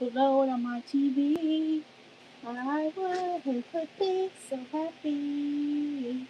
upload on my TV. I would be so happy.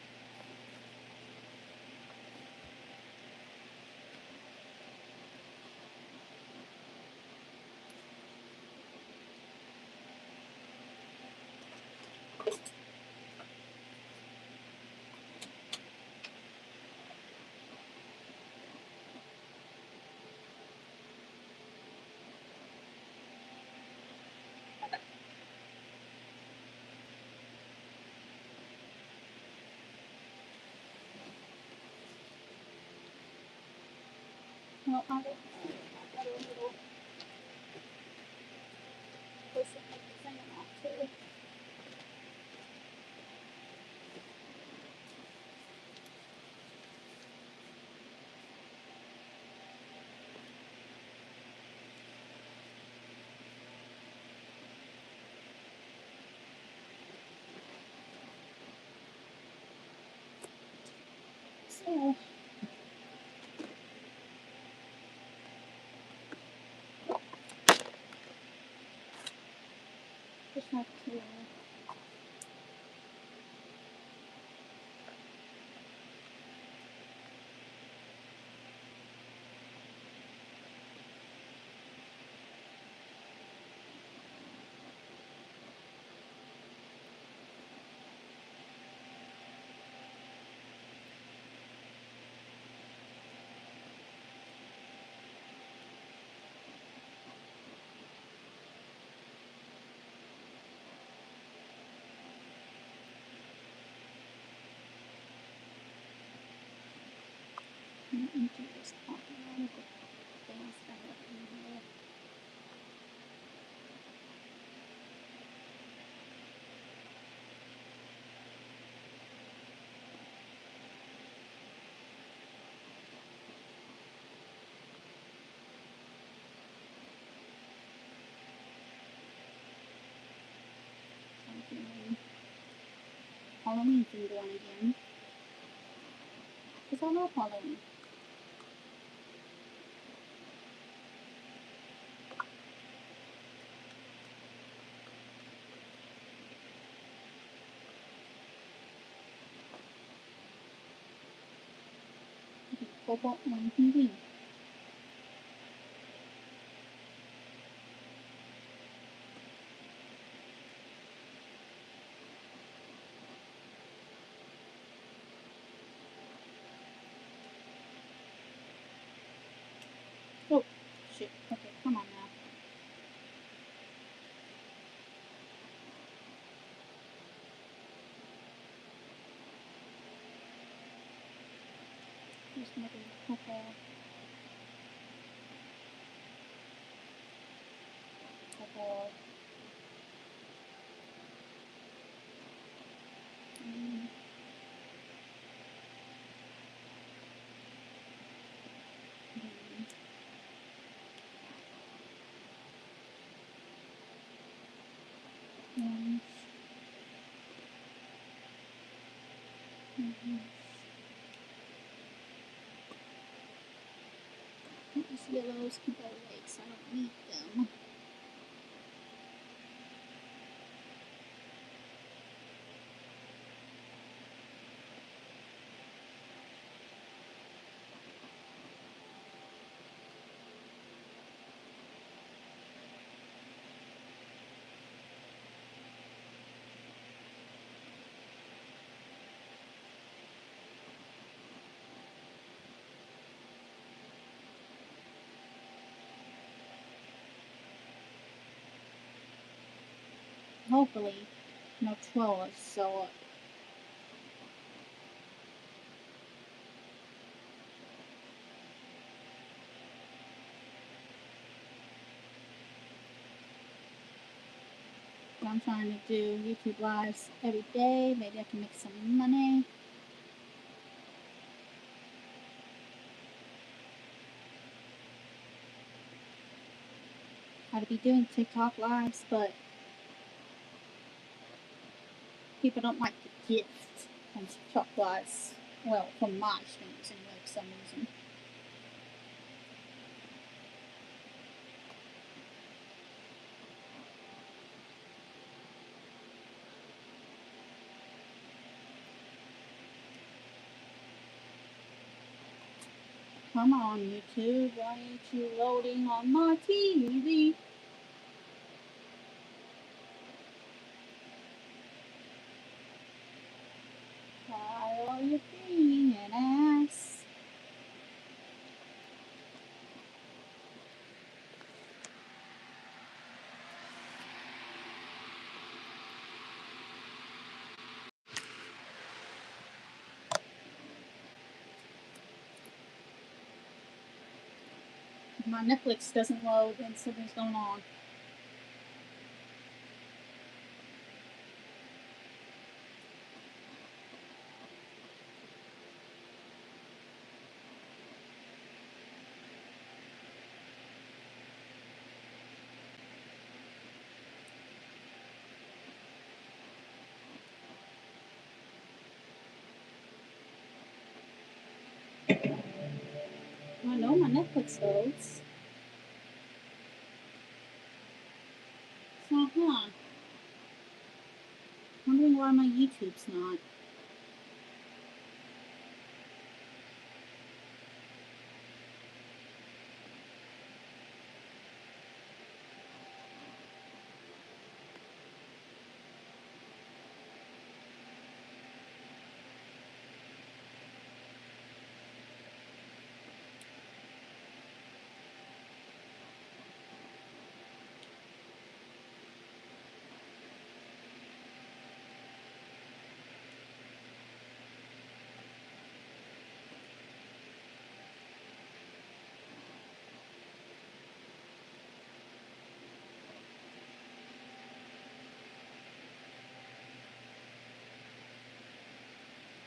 Well, I don't know. I got a little person singing off too. So, just have to. Let me do this part. I want to dance that up in here. I'm doing Halloween themed one again. Because I love Halloween. Cobalt 1 TV. Oh, shit. Okay, come on now. Just maybe a couple. Um, ones. These yellows can go away because I don't need them. Hopefully, no trolls show up. I'm trying to do YouTube lives every day. Maybe I can make some money. I'd be doing TikTok lives, but people don't like the gift on TikTok lives. Well, from my streams anyway, for some reason. Come on, YouTube, why ain't you loading on my TV? Why are you being an ass? If my Netflix doesn't load, then something's going on. I know my Netflix loads. So, wondering why my YouTube's not.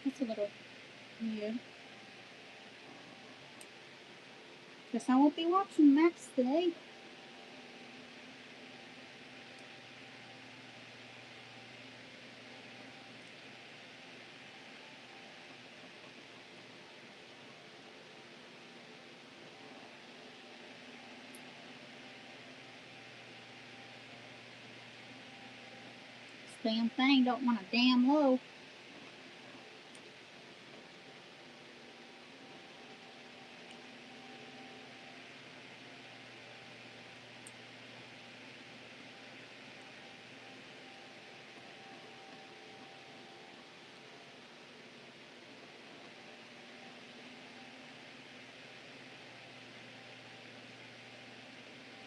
That's a little weird. Guess I won't be watching Max today. This damn thing don't want to damn low.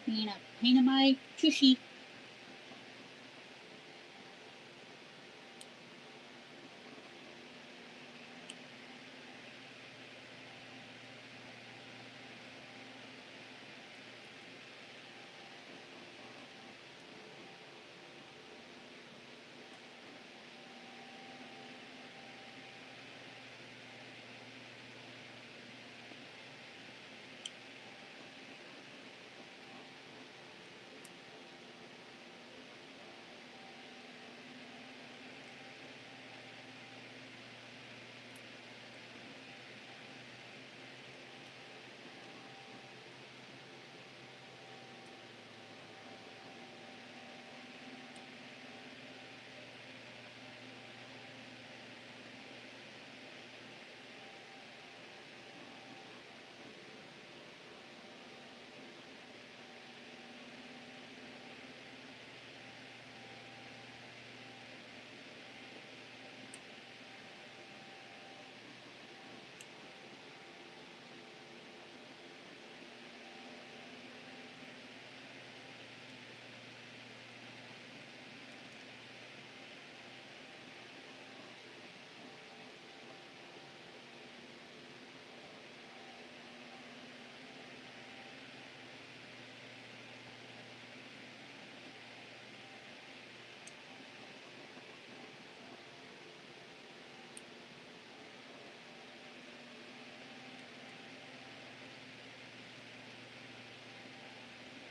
Being a pain in my tushy.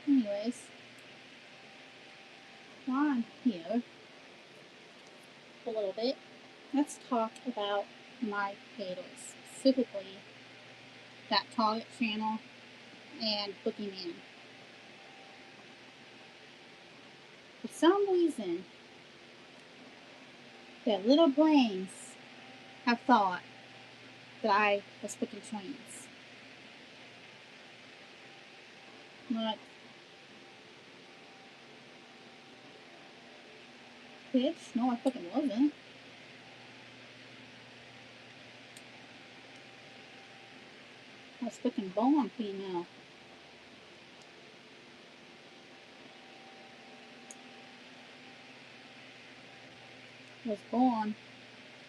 Anyways, while I'm here a little bit, let's talk about my haters, specifically that Target channel and Boogeyman. For some reason, their little brains have thought that I was picking trans. Like, bitch, no, I fucking wasn't. I was fucking born female. I was born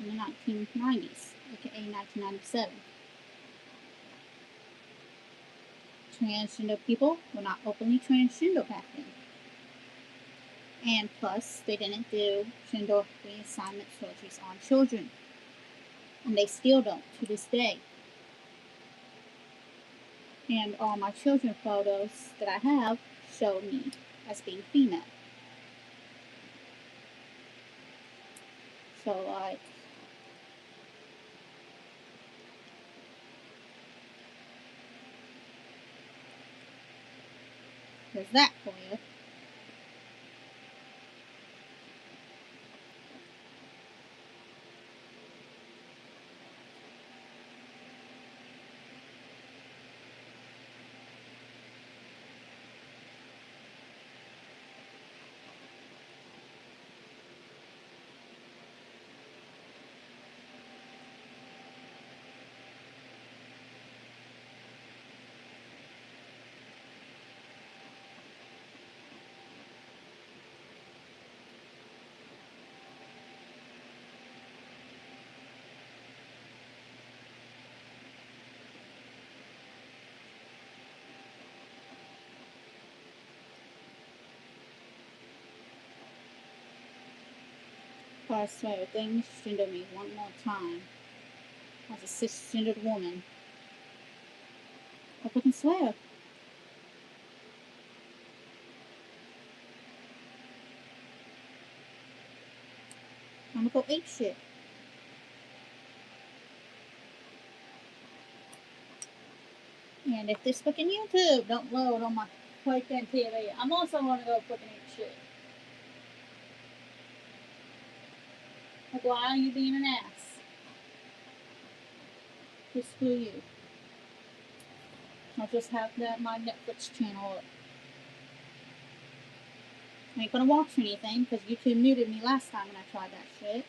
in the 1990s, aka 1997. Transgender people were not openly transgender back then. And plus, they didn't do gender reassignment surgeries on children. And they still don't to this day. And all my children photos that I have show me as being female. So, like, there's that for you. If I swear, if they misgender me one more time as a cisgendered woman, I fucking swear. I'm gonna go ape shit. And if this fucking YouTube don't load on my fucking TV, I'm also gonna go fucking ape shit. Like, why are you being an ass? Just screw you. I'll just have my Netflix channel up. I ain't gonna watch anything because YouTube muted me last time when I tried that shit.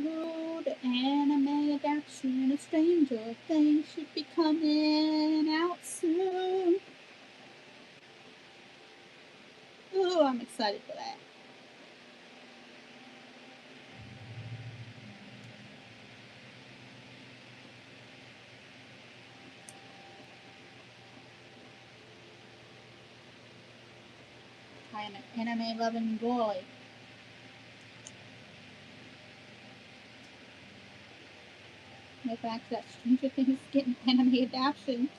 Oh, the anime adaptation of Stranger Things should be coming out soon. Ooh, I'm excited for that. I am an anime loving boy. The fact that Stranger Things is getting anime adaptation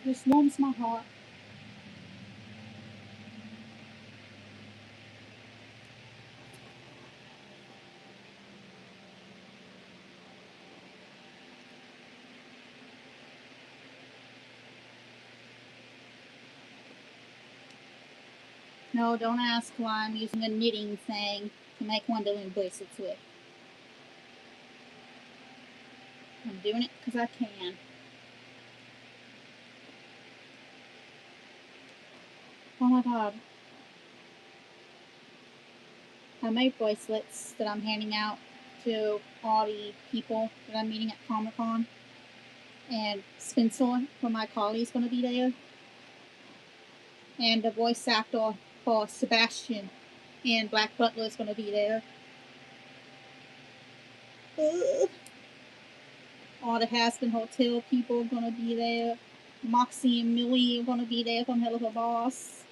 just warms my heart. No, don't ask why I'm using a knitting thing to make Wonderland bracelets with. I'm doing it because I can. Oh my god. I made bracelets that I'm handing out to all the people that I'm meeting at Comic Con. And Spencer from my colleague is going to be there. And the voice actor for Sebastian and Black Butler is going to be there. All the Hasbin Hotel people are going to be there. Moxie and Millie are going to be there from Hell of a Boss.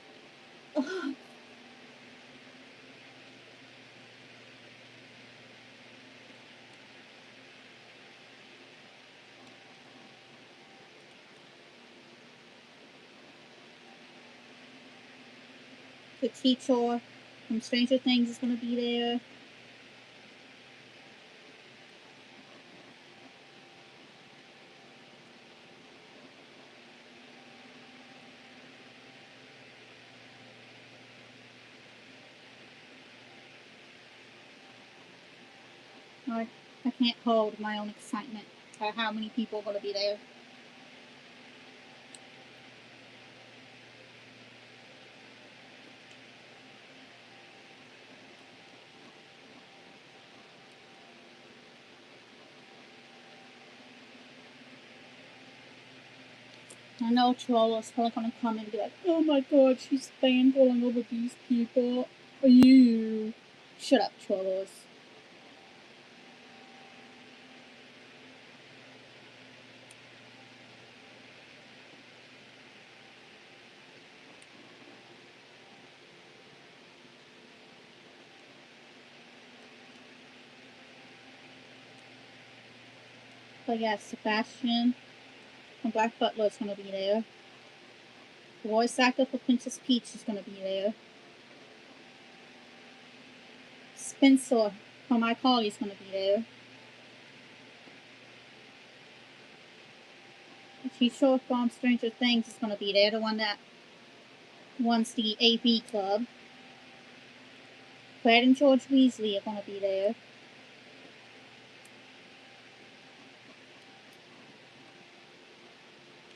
The teacher from Stranger Things is going to be there. I, I can't hold my own excitement at how many people are going to be there. I know Trollo's probably going to come and be like, oh my god, she's fanboying over these people. You. Shut up, Trollos. But yeah, Sebastian from Black Butler is going to be there. The voice actor for Princess Peach is going to be there. Spencer from iCarly is going to be there. The teacher from Stranger Things is going to be there, the one that runs the AB Club. Fred and George Weasley are going to be there.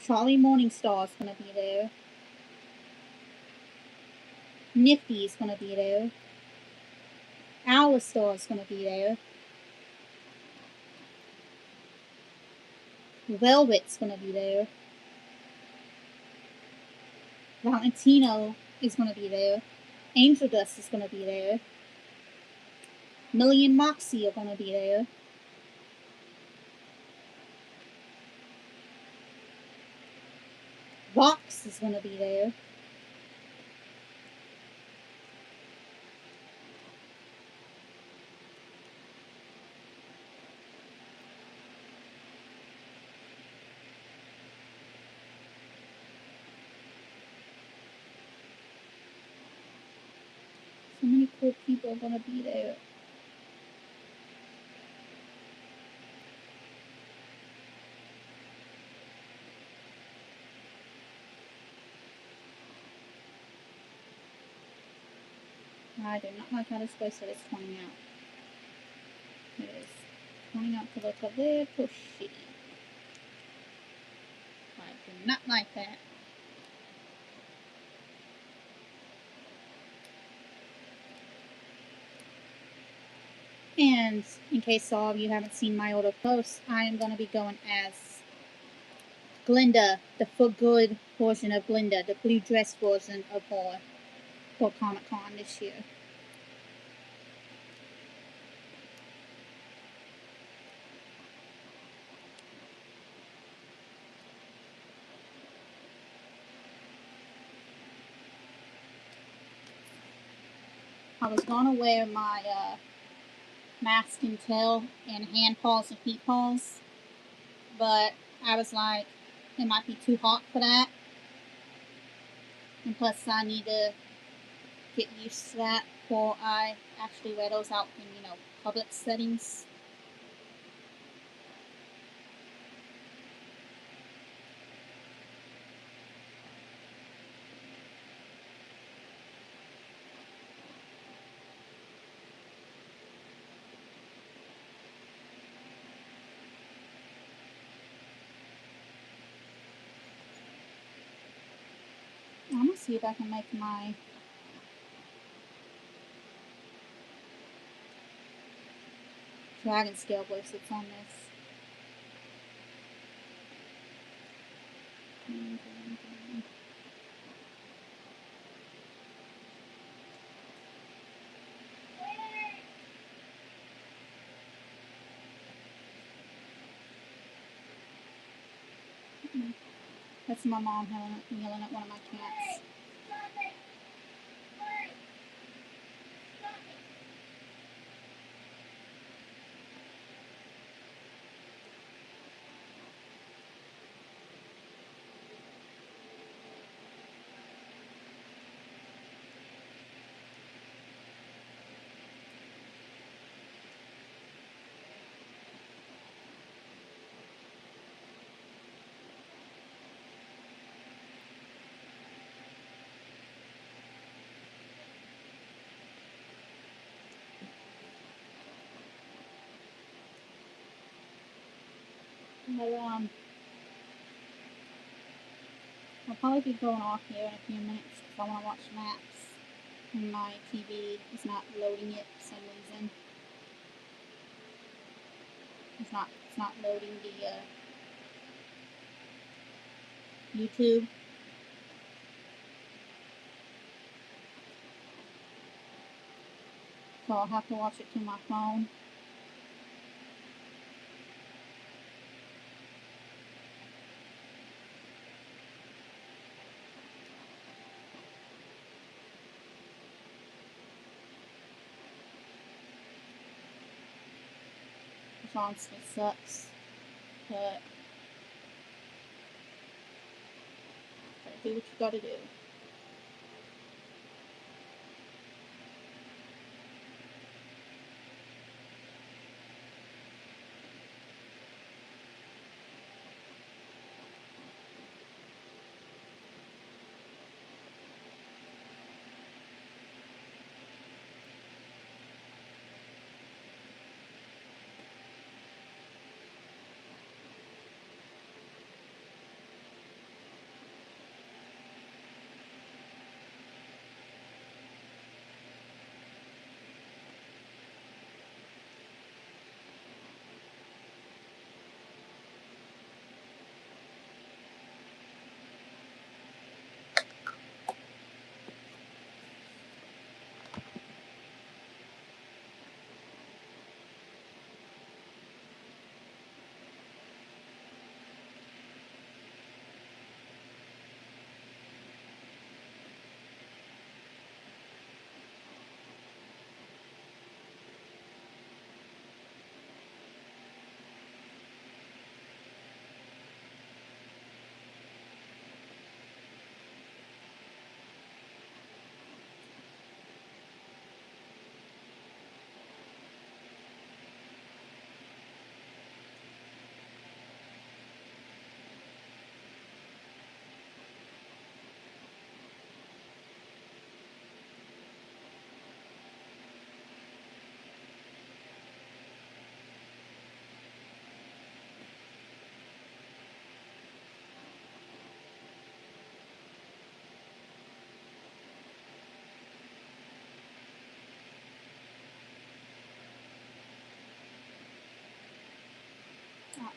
Charlie Morningstar is going to be there. Nifty is going to be there. Owlstar is going to be there. Velvet's going to be there. Valentino is going to be there. Angel Dust is going to be there. Millie and Moxie are going to be there. Vox is going to be there. So many cool people are going to be there. I do not like how this place is pointing out. It is pointing out to look a little shitty. I do not like that. And in case all of you haven't seen my older posts, I am going to be going as Glinda, the for good version of Glinda, the blue dress version of her for Comic Con this year. I was going to wear my mask and tail and hand paws and feet paws, but I was like, it might be too hot for that. And plus, I need to get used to that before I actually wear those out in, public settings. I'm gonna see if I can make my dragon scale bracelets on this. That's my mom yelling at one of my cats. But, I'll probably be going off here in a few minutes because I want to watch maps. And my TV is not loading it for some reason. It's not loading the YouTube. So I'll have to watch it through my phone. Which honestly sucks. But do what you gotta do.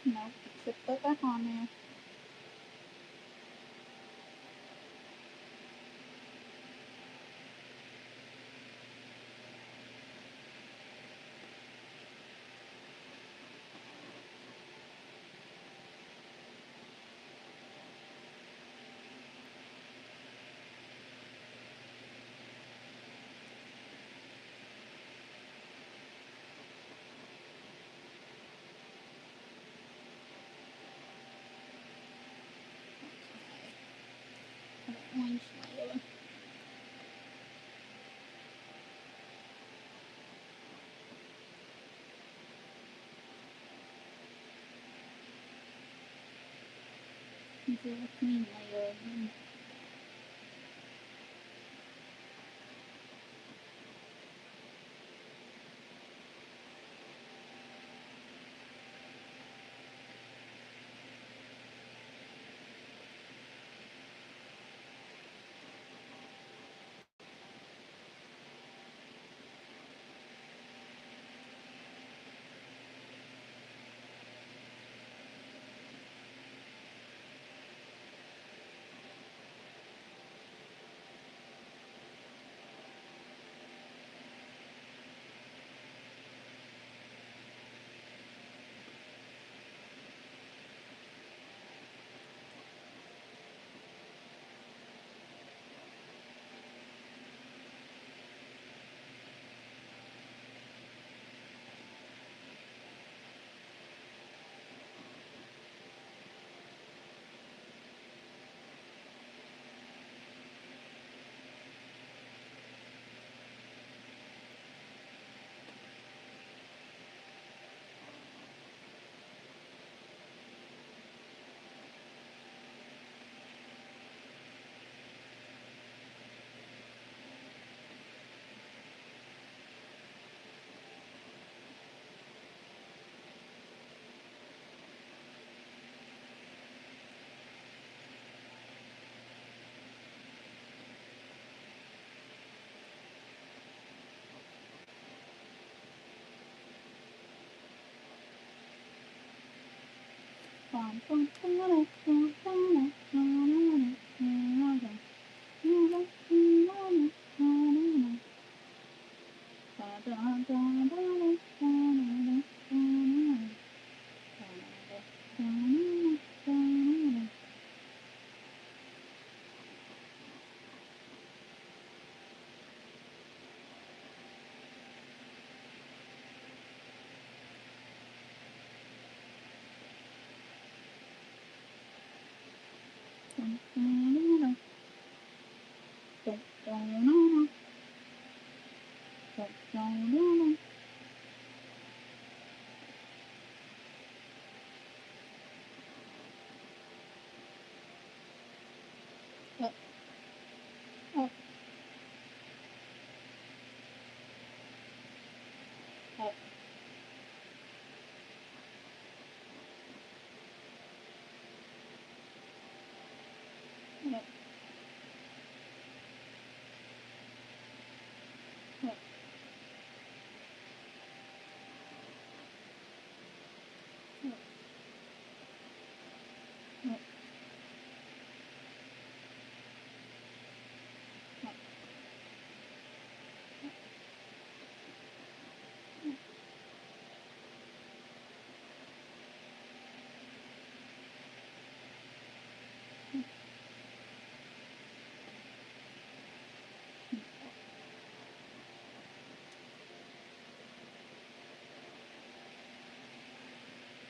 No, just put that on there. Orange layer. Do a green layer again.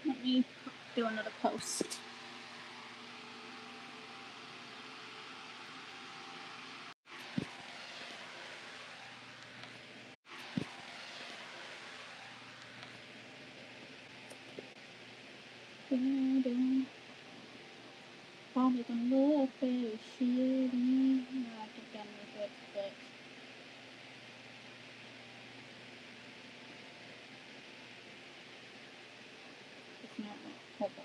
Let me do another post. Probably gonna look very shitty. I think I'm with it, but it's not a couple.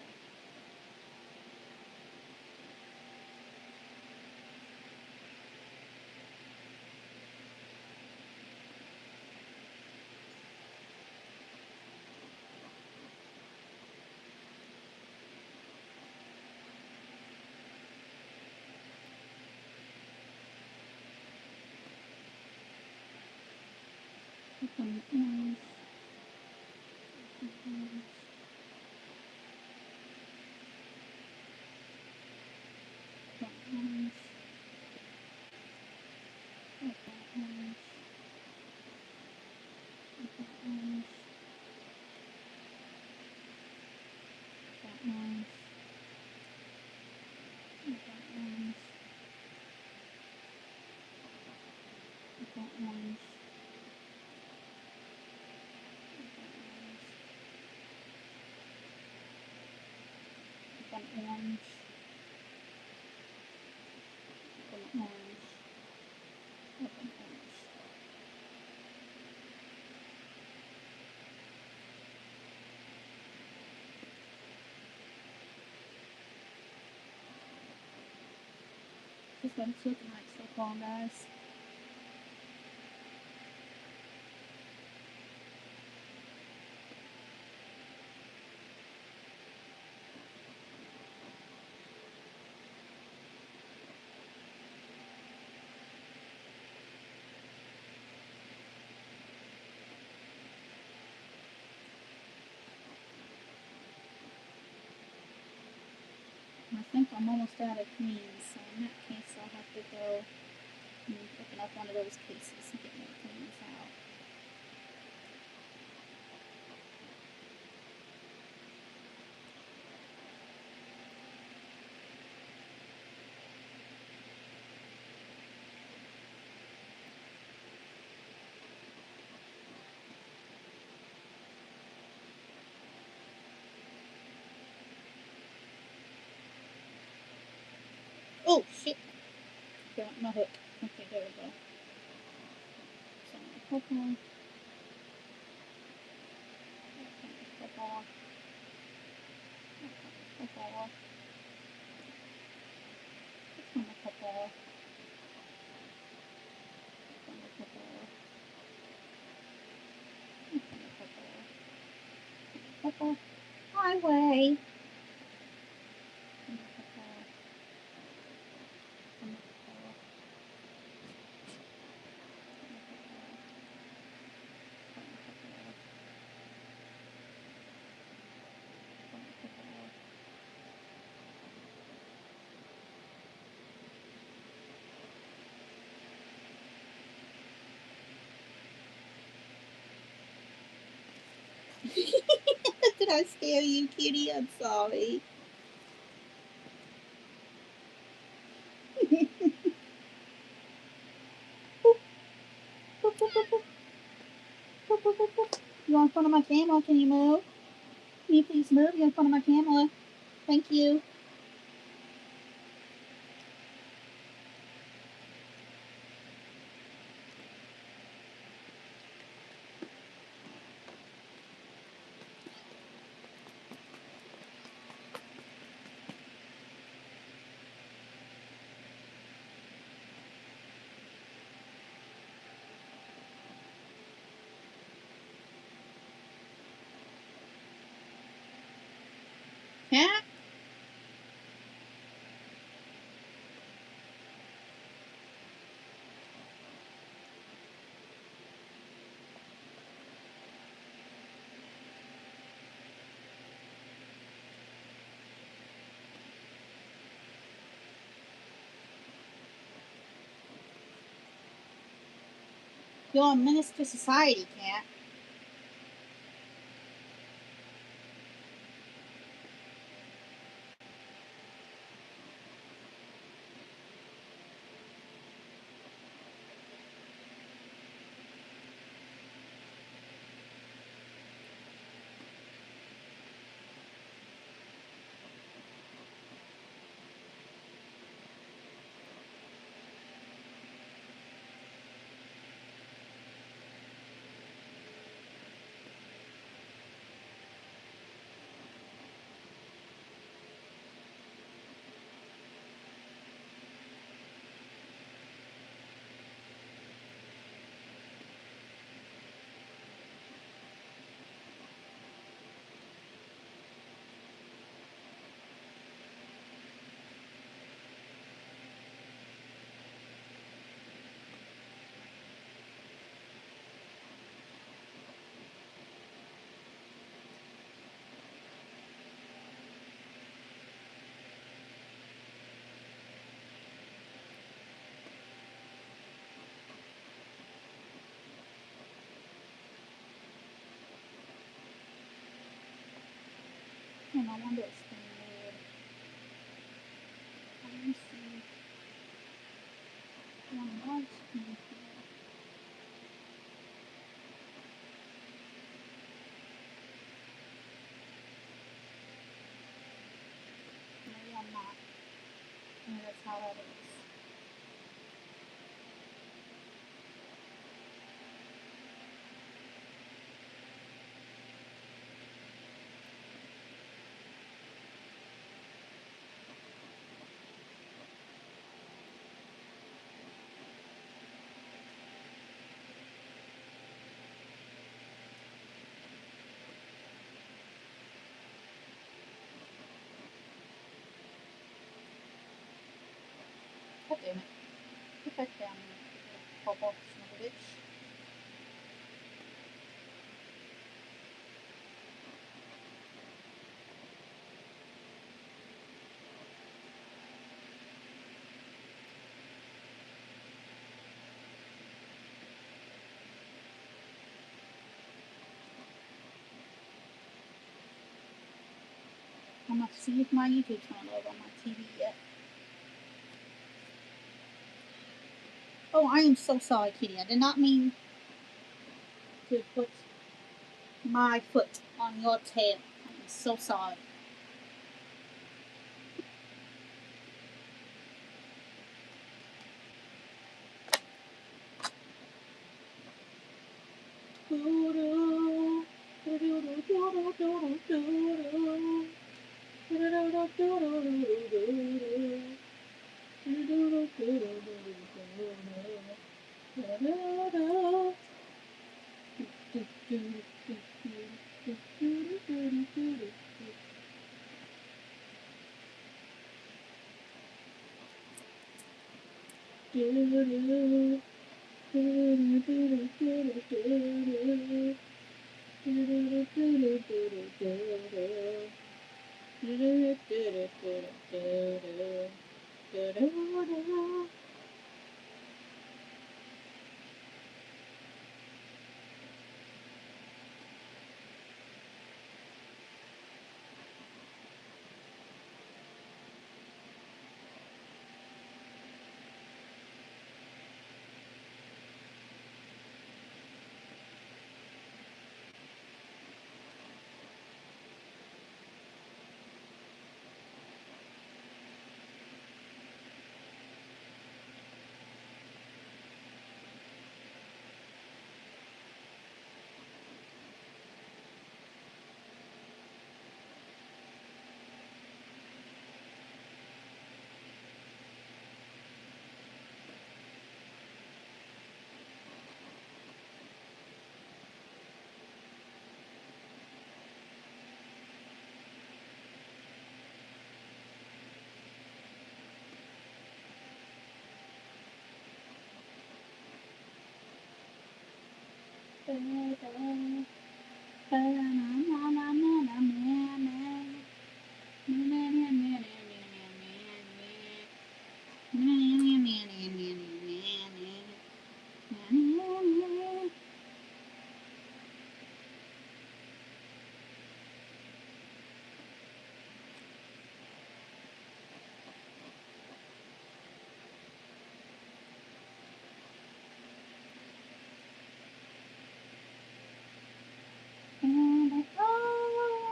Orange. Orange. Orange. Orange. Orange. Orange. Orange. Orange. Just what it's looking like so far, guys. I think I'm almost out of greens, so in that case I'll have to go and open up one of those cases and get more greens out. Oh shit! Got my hook. Okay, there we go. So hook on. Hook on. Hook on. Hook on. Hook on. Highway. I scare you, kitty? I'm sorry. You in front of my camera? Can you move? Can you please move? You're in front of my camera. Thank you. Cat? You're a menace to society, Cat. And I wonder it's been weird. Let me see. One large screen here. Maybe I'm not. Maybe that's how that is. God damn it. Get back down there. Pop off, son of a bitch. I'm not see if my YouTube channel is on my TV yet. Oh, I am so sorry, kitty. I did not mean to put my foot on your tail. I'm so sorry.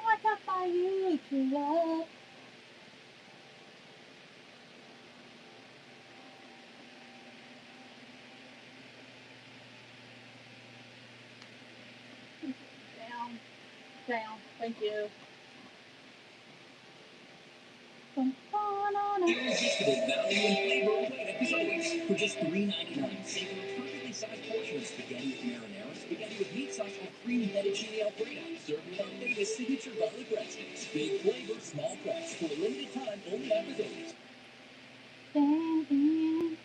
What's up by you to love? Down. Thank you. Irresistible value and flavor await as always for just $3.99. Savor a perfectly sized portion of spaghetti with marinara, spaghetti with meat sauce, or creamy fettuccine alfredo. Served with our famous signature garlic breadsticks. Big flavor, small price. For a limited time, only at Rizzoli's.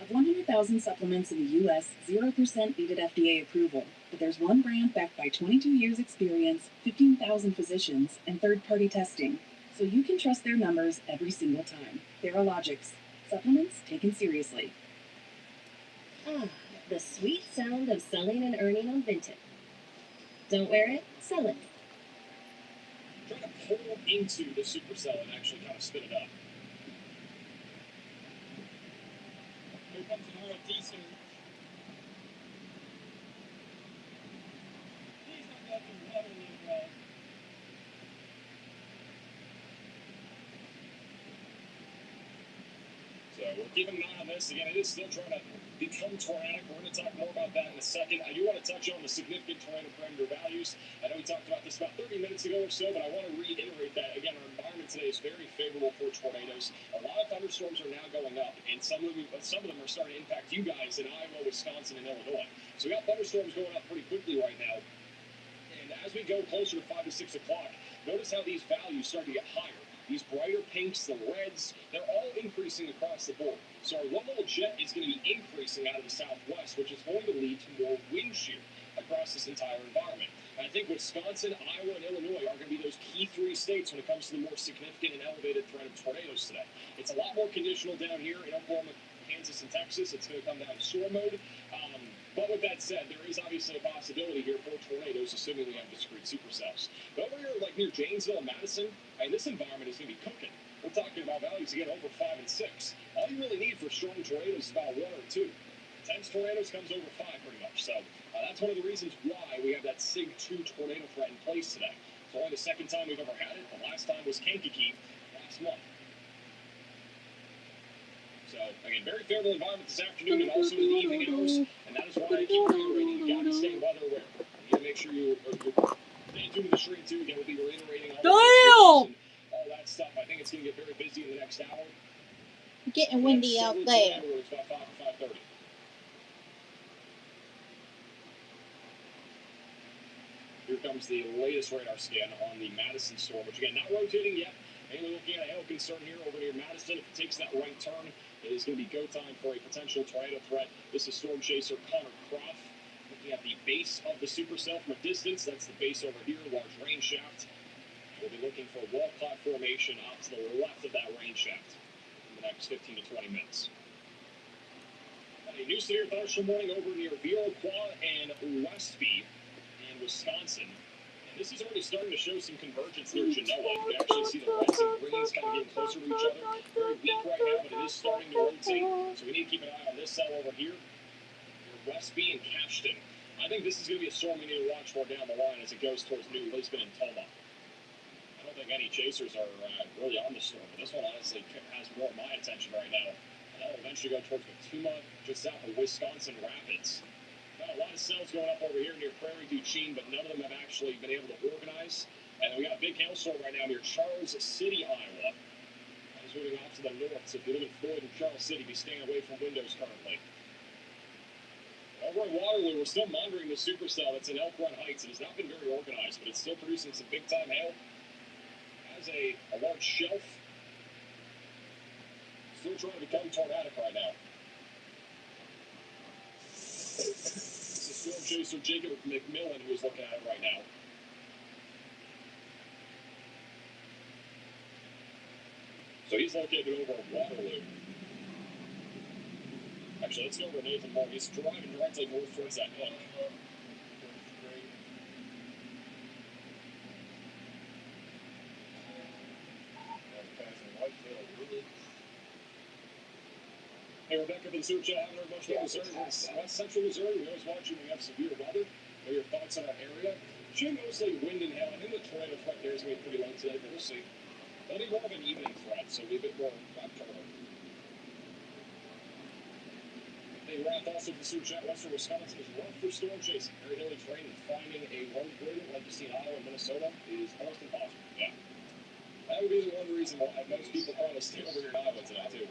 Of 100,000 supplements in the U.S., 0% needed FDA approval. But there's one brand backed by 22 years experience, 15,000 physicians, and third-party testing. So you can trust their numbers every single time. Theralogix. Supplements taken seriously. Ah, the sweet sound of selling and earning on Vinted. Don't wear it, sell it. Try to pull into the supercell and actually kind of spin it up. Here comes the northeastern. Please don't go through water in these roads. So we're keeping an eye on this. Again, it is still trying to become tornadic. We're going to talk more about that in a second. I do want to touch on the significant tornado parameter values. I know we talked about this about 30 minutes ago or so, but I want to reiterate that. Again, our environment today is very favorable for tornadoes. A lot of thunderstorms are now going up, and some of them are starting to impact you guys in Iowa, Wisconsin, and Illinois. So we got thunderstorms going up pretty quickly right now. And as we go closer to 5 to 6 o'clock, notice how these values start to get higher. These brighter pinks, the reds, they're all increasing across the board. So our low level jet is going to be increasing out of the southwest, which is going to lead to more wind shear across this entire environment. And I think Wisconsin, Iowa, and Illinois are going to be those key three states when it comes to the more significant and elevated threat of tornadoes today. It's a lot more conditional down here in Oklahoma, Kansas, and Texas. It's going to come down to storm mode. But with that said, there is obviously a possibility here for tornadoes, assuming we have discrete supercells. But over here, like near Janesville and Madison, and this environment is going to be cooking. We're talking about values again over 5 and 6. All you really need for strong tornadoes is about 1 or 2. Intense tornadoes comes over 5 pretty much. So that's one of the reasons why we have that SIG 2 tornado threat in place today. It's only the second time we've ever had it. The last time was Kankakee last month. So, again, very favorable environment this afternoon and also in the evening hours, and that is why I keep reiterating, you gotta be staying weather aware. You gotta make sure you're staying tuned to the stream too. Again, we'll be reiterating all that stuff. I think it's gonna get very busy in the next hour. Getting windy out there. It's about 5 to 5:30. Here comes the latest radar scan on the Madison storm, which again, not rotating yet. Mainly looking at a hail concern here over near Madison. If it takes that right turn, it is going to be go time for a potential tornado threat. This is storm chaser Connor Croft. Looking at the base of the supercell from a distance. That's the base over here, large rain shaft. We'll be looking for wall cloud formation off to the left of that rain shaft in the next 15 to 20 minutes. A new severe thunderstorm warning over near Viroqua and Westby in Wisconsin. This is already starting to show some convergence near Genoa. You can actually see the reds and greens kind of getting closer to each other. Very weak right now, but it is starting to rotate. So we need to keep an eye on this cell over here. Near Westby and Cashton. I think this is going to be a storm we need to watch for down the line as it goes towards New Lisbon and Toma. I don't think any chasers are really on the storm, but this one honestly has more of my attention right now. And that will eventually go towards Matuma, just south of Wisconsin Rapids. Got a lot of cells going up over here near Prairie du Chien, but none of them have actually been able to organize. And then we got a big hailstorm right now near Charles City, Iowa. That is moving off to the north, so if you live in Floyd and Charles City, be staying away from windows currently. Over in Waterloo, we're still monitoring the supercell that's in Elk Run Heights. It has not been very organized, but it's still producing some big-time hail. It has a large shelf. Still trying to become tornadic right now. This is storm chaser Jacob McMillan, who's looking at it right now. So he's located over at Waterloo. Actually, let's go over to Nathan Moore. He's driving directly north towards that hook. Hey, Rebecca from the Super Chat, haven't heard much about Missouri. West Central Missouri, we always watch you when we have severe weather. What are your thoughts on our area? Should mostly wind and hail. I think the tornado threat there is going to be pretty low today, but we'll see. That'll be more of an evening threat, so it'll be a bit more nocturnal. Hey, Rath, also from the Super Chat, Western Wisconsin is rough for storm chasing. Very hilly terrain and finding a road bridge like you see in Iowa and Minnesota is almost impossible. Yeah. That would be the one reason why most people probably stay over here in Iowa today, too.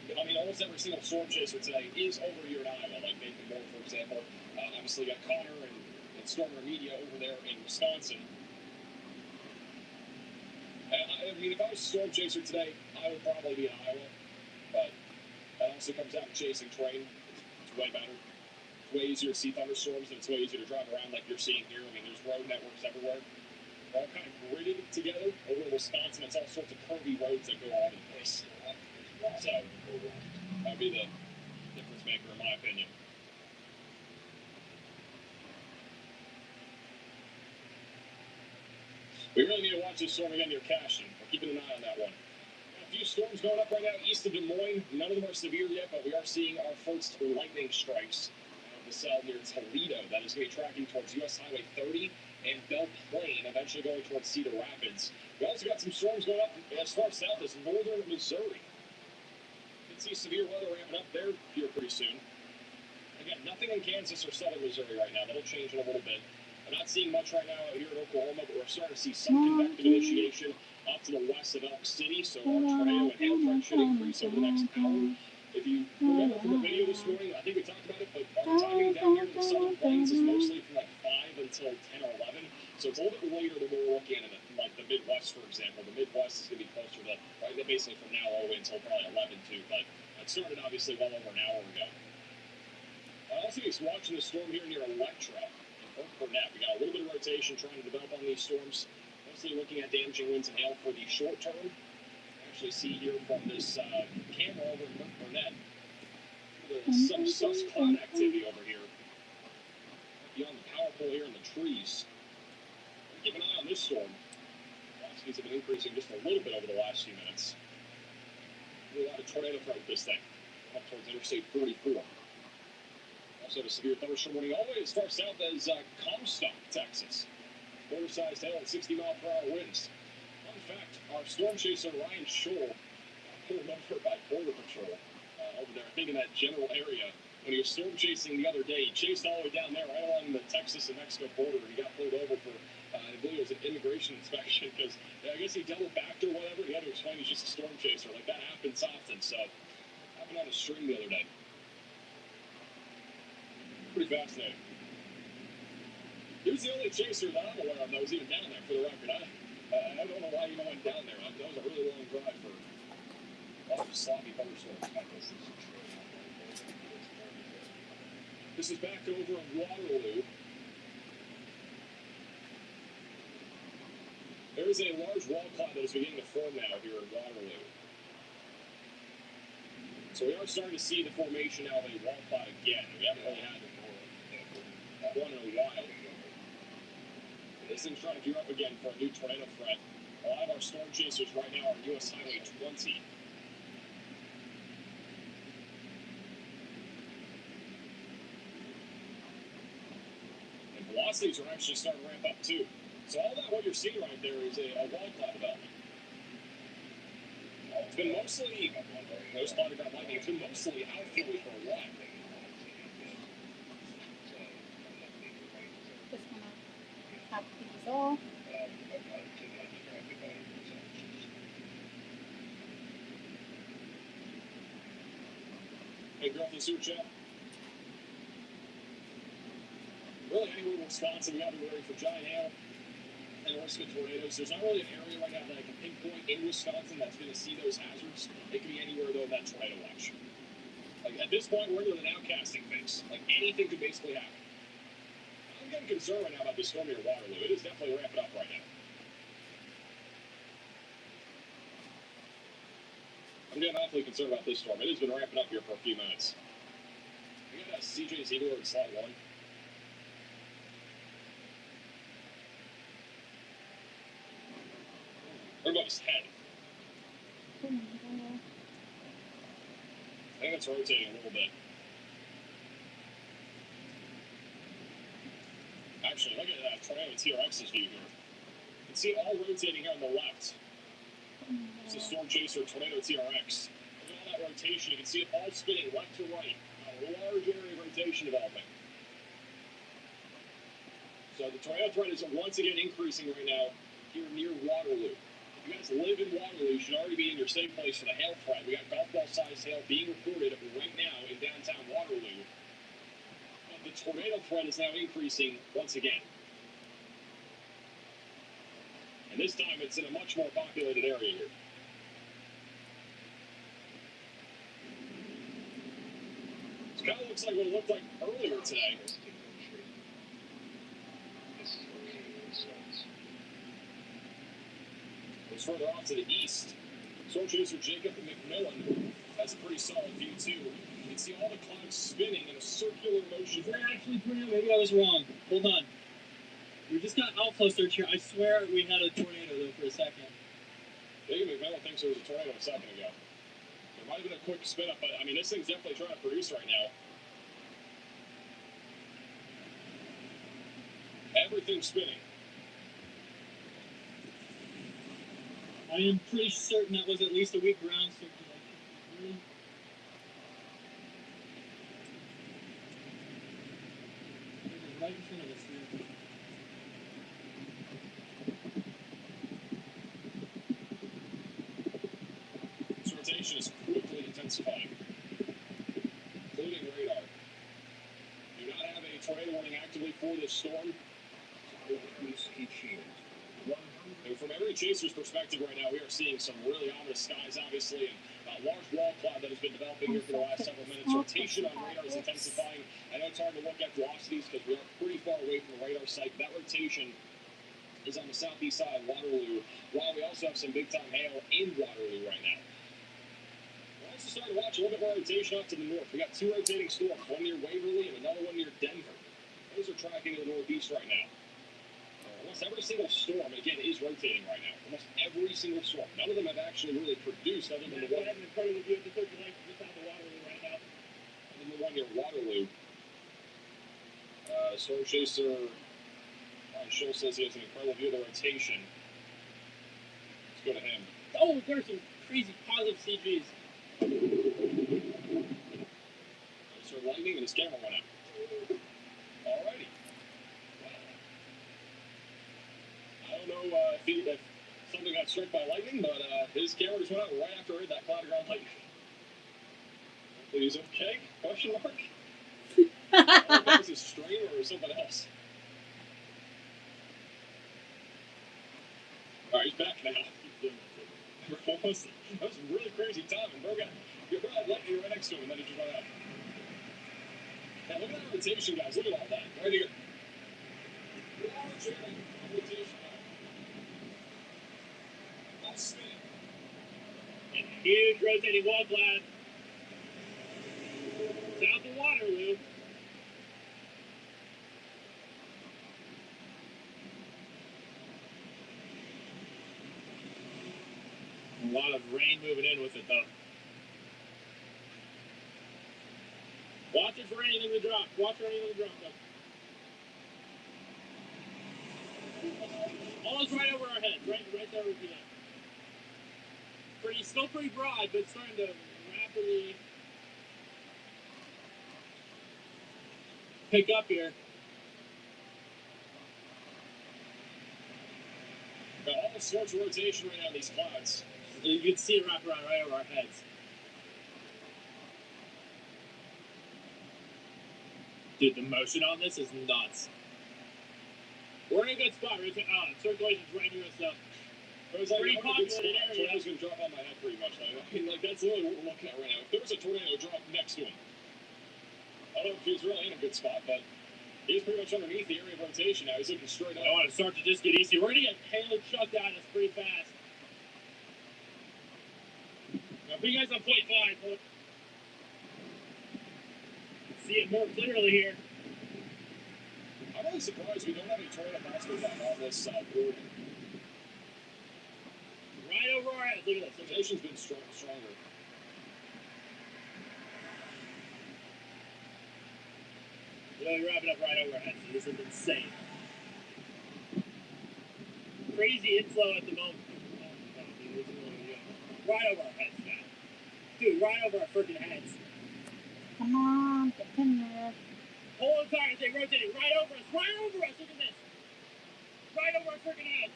I mean, almost every single storm chaser today is over here in Iowa, like Nathan Moore, for example. Obviously, you got Connor and Stormer Media over there in Wisconsin. I mean, if I was a storm chaser today, I would probably be in Iowa. But that also comes down to chasing terrain. It's way better. It's way easier to see thunderstorms, and it's way easier to drive around like you're seeing here. I mean, there's road networks everywhere. They're all kind of gridded together. Over in Wisconsin, it's all sorts of curvy roads that go all over the place. So, that would be the difference maker, in my opinion. We really need to watch this storm again near Cashion. We're keeping an eye on that one. A few storms going up right now east of Des Moines. None of them are severe yet, but we are seeing our first lightning strikes out of the cell near Toledo. That is going to be tracking towards U.S. Highway 30 and Belle Plaine, eventually going towards Cedar Rapids. We also got some storms going up as far south as northern Missouri. See severe weather ramping up there here pretty soon. Again, nothing in Kansas or southern Missouri right now. That'll change in a little bit. I'm not seeing much right now out here in Oklahoma, but we're starting to see some convective initiation up to the west of Elk City. So our tornado and hail threat should increase over the next hour. If you remember from the video this morning, I think we talked about it, but our timing down here in the southern plains is mostly from like 5 until 10 or 11. So it's a little bit later than we're looking at it, like the Midwest, for example. The Midwest is going to be closer to, right, basically from now all the way until probably 11 too, but it started obviously well over an hour ago. I also be watching the storm here near Electra and Fort Burnett. We got a little bit of rotation trying to develop on these storms. Mostly looking at damaging winds and hail for the short term. Actually see here from this camera over in Fort Burnett, some sus cloud activity over here. Beyond the power pole here in the trees. Keep an eye on this storm. Velocities have been increasing just a little bit over the last few minutes. A lot of tornado threat with this thing. Up towards Interstate 44. Also, a severe thunderstorm warning all the way as far south as Comstock, Texas. Border-sized hail and 60-mile-per-hour winds. Fun fact, our storm chaser Ryan Scholl pulled over by Border Patrol over there, I think in that general area. When he was storm chasing the other day, he chased all the way down there, right along the Texas and Mexico border, and he got pulled over for, I believe it was an immigration inspection, because I guess he double backed or whatever. He had to explain he's just a storm chaser. Like, that happens often, so happened on a string the other day. Pretty fascinating. He was the only chaser that I'm aware of that was even down there, for the record. I don't know why he went down there. That was a really long drive for a lot of sloppy thunderstorms. This is back over in Waterloo. There is a large wall cloud that is beginning to form now here in Waterloo. So we are starting to see the formation now of a wall cloud again. We haven't really had one in a while. This thing's trying to gear up again for a new tornado threat. A lot of our storm chasers right now are U.S. Highway 20. Velocities are actually starting to ramp up too. So all that what you're seeing right there is a wall cloud development. It's been mostly, no spotted ground lightning, it's been mostly outflowy for a while. Just gonna top these off. Hey, girl from the Super Chat. Really, anywhere in Wisconsin, we got to be ready for giant hail and risk of tornadoes. There's not really an area right now that I can pinpoint in Wisconsin that's going to see those hazards. It could be anywhere, though, in that tornado watch. Like, at this point, we're into the nowcasting phase. Like, anything could basically happen. I'm getting concerned right now about this storm near Waterloo. It is definitely ramping up right now. I'm getting awfully concerned about this storm. It has been ramping up here for a few minutes. We got CJ Ziegler in slot 1. What about his head? Oh my god. I think it's rotating a little bit. Actually, look at that Tornado TRX's view here. You can see it all rotating here on the left. It's the Storm Chaser Tornado TRX. Look at all that rotation. You can see it all spinning left to right. A large area of rotation developing. So the tornado threat is once again increasing right now here near Waterloo. If you guys live in Waterloo, you should already be in your safe place for the hail threat. We got golf ball sized hail being reported right now in downtown Waterloo. But the tornado threat is now increasing once again. And this time it's in a much more populated area here. It kind of looks like what it looked like earlier today. It's further off to the east. Storm Chaser Jacob McMillan has a pretty solid view too. You can see all the clouds spinning in a circular motion. We're actually pretty. Maybe I was wrong. Hold on. We just got outflow search here. I swear we had a tornado though for a second. Jacob McMillan thinks there was a tornado a second ago. There might have been a quick spin up, but I mean this thing's definitely trying to produce right now. Everything's spinning. I am pretty certain that was at least a weak ground circulation. Really? It was right in front of us here. This rotation is quickly intensifying, including radar. Do not have a tornado warning actively for this storm. And from every chaser's perspective right now, we are seeing some really ominous skies, obviously, and a large wall cloud that has been developing here for the last several minutes. Rotation on radar is intensifying. I know it's hard to look at velocities because we are pretty far away from the radar site. That rotation is on the southeast side of Waterloo, while we also have some big-time hail in Waterloo right now. We're also starting to watch a little bit more rotation off to the north. We got 2 rotating storms, one near Waverly and another one near Denver. Those are tracking to the northeast right now. Almost every single storm, again, is rotating right now. Almost every single storm. None of them have actually really produced other than the one. In front of the view of the circulation just out of Waterloo right now. Other than the one near Waterloo. Storm Chaser Ryan Schill says he has an incredible view of the rotation. Let's go to him. Oh, there's some crazy positive CGs. I started lightning and his camera went out. Alrighty. I don't know if something got struck by lightning, but his camera just went out right after I heard that cloud of ground lightning. Hopefully he's okay? Question mark? I don't know if that was a stream or something else. Alright, he's back now. That was really crazy timing. Bro had lightning right next to him, and then it just went out. Now look at that rotation, guys. Look at all that. Right here. Large area of rotation. All spinning. And huge rotating wall cloud. South of Waterloo. A lot of rain moving in with it, though. Watch it for anything to drop. Watch for anything to drop, though. Almost right over our heads. Right there would be that. Still pretty broad, but starting to rapidly pick up here. Got all sorts of rotation right now in these clouds. You can see it wrap around right over our heads. Dude, the motion on this is nuts. We're in a good spot. Circulation's right near us, though. It was like, Pretty I'm a good popular spot. area. Tornado's gonna drop on my head pretty much. I mean, like, that's literally what we're looking at right now. If there was a tornado drop next to him, I don't know if he's really in a good spot, but he's pretty much underneath the area of rotation now. He's looking straight up. I want to start to just get easy. We're gonna get hail chucked at us pretty fast. I'll put you guys on point 5. Look. See it more clearly here. I'm really surprised we don't have any tornado possible down on this board. Right over our heads. Look at this. Rotation's been stronger. Really wrapping up right over our heads. This is insane. Crazy inflow at the moment. Right over our heads, man. Dude, right over our freaking heads. Come on, get in there. Whole entire thing rotating right over us. Right over us. Look at this. Right over our freaking heads.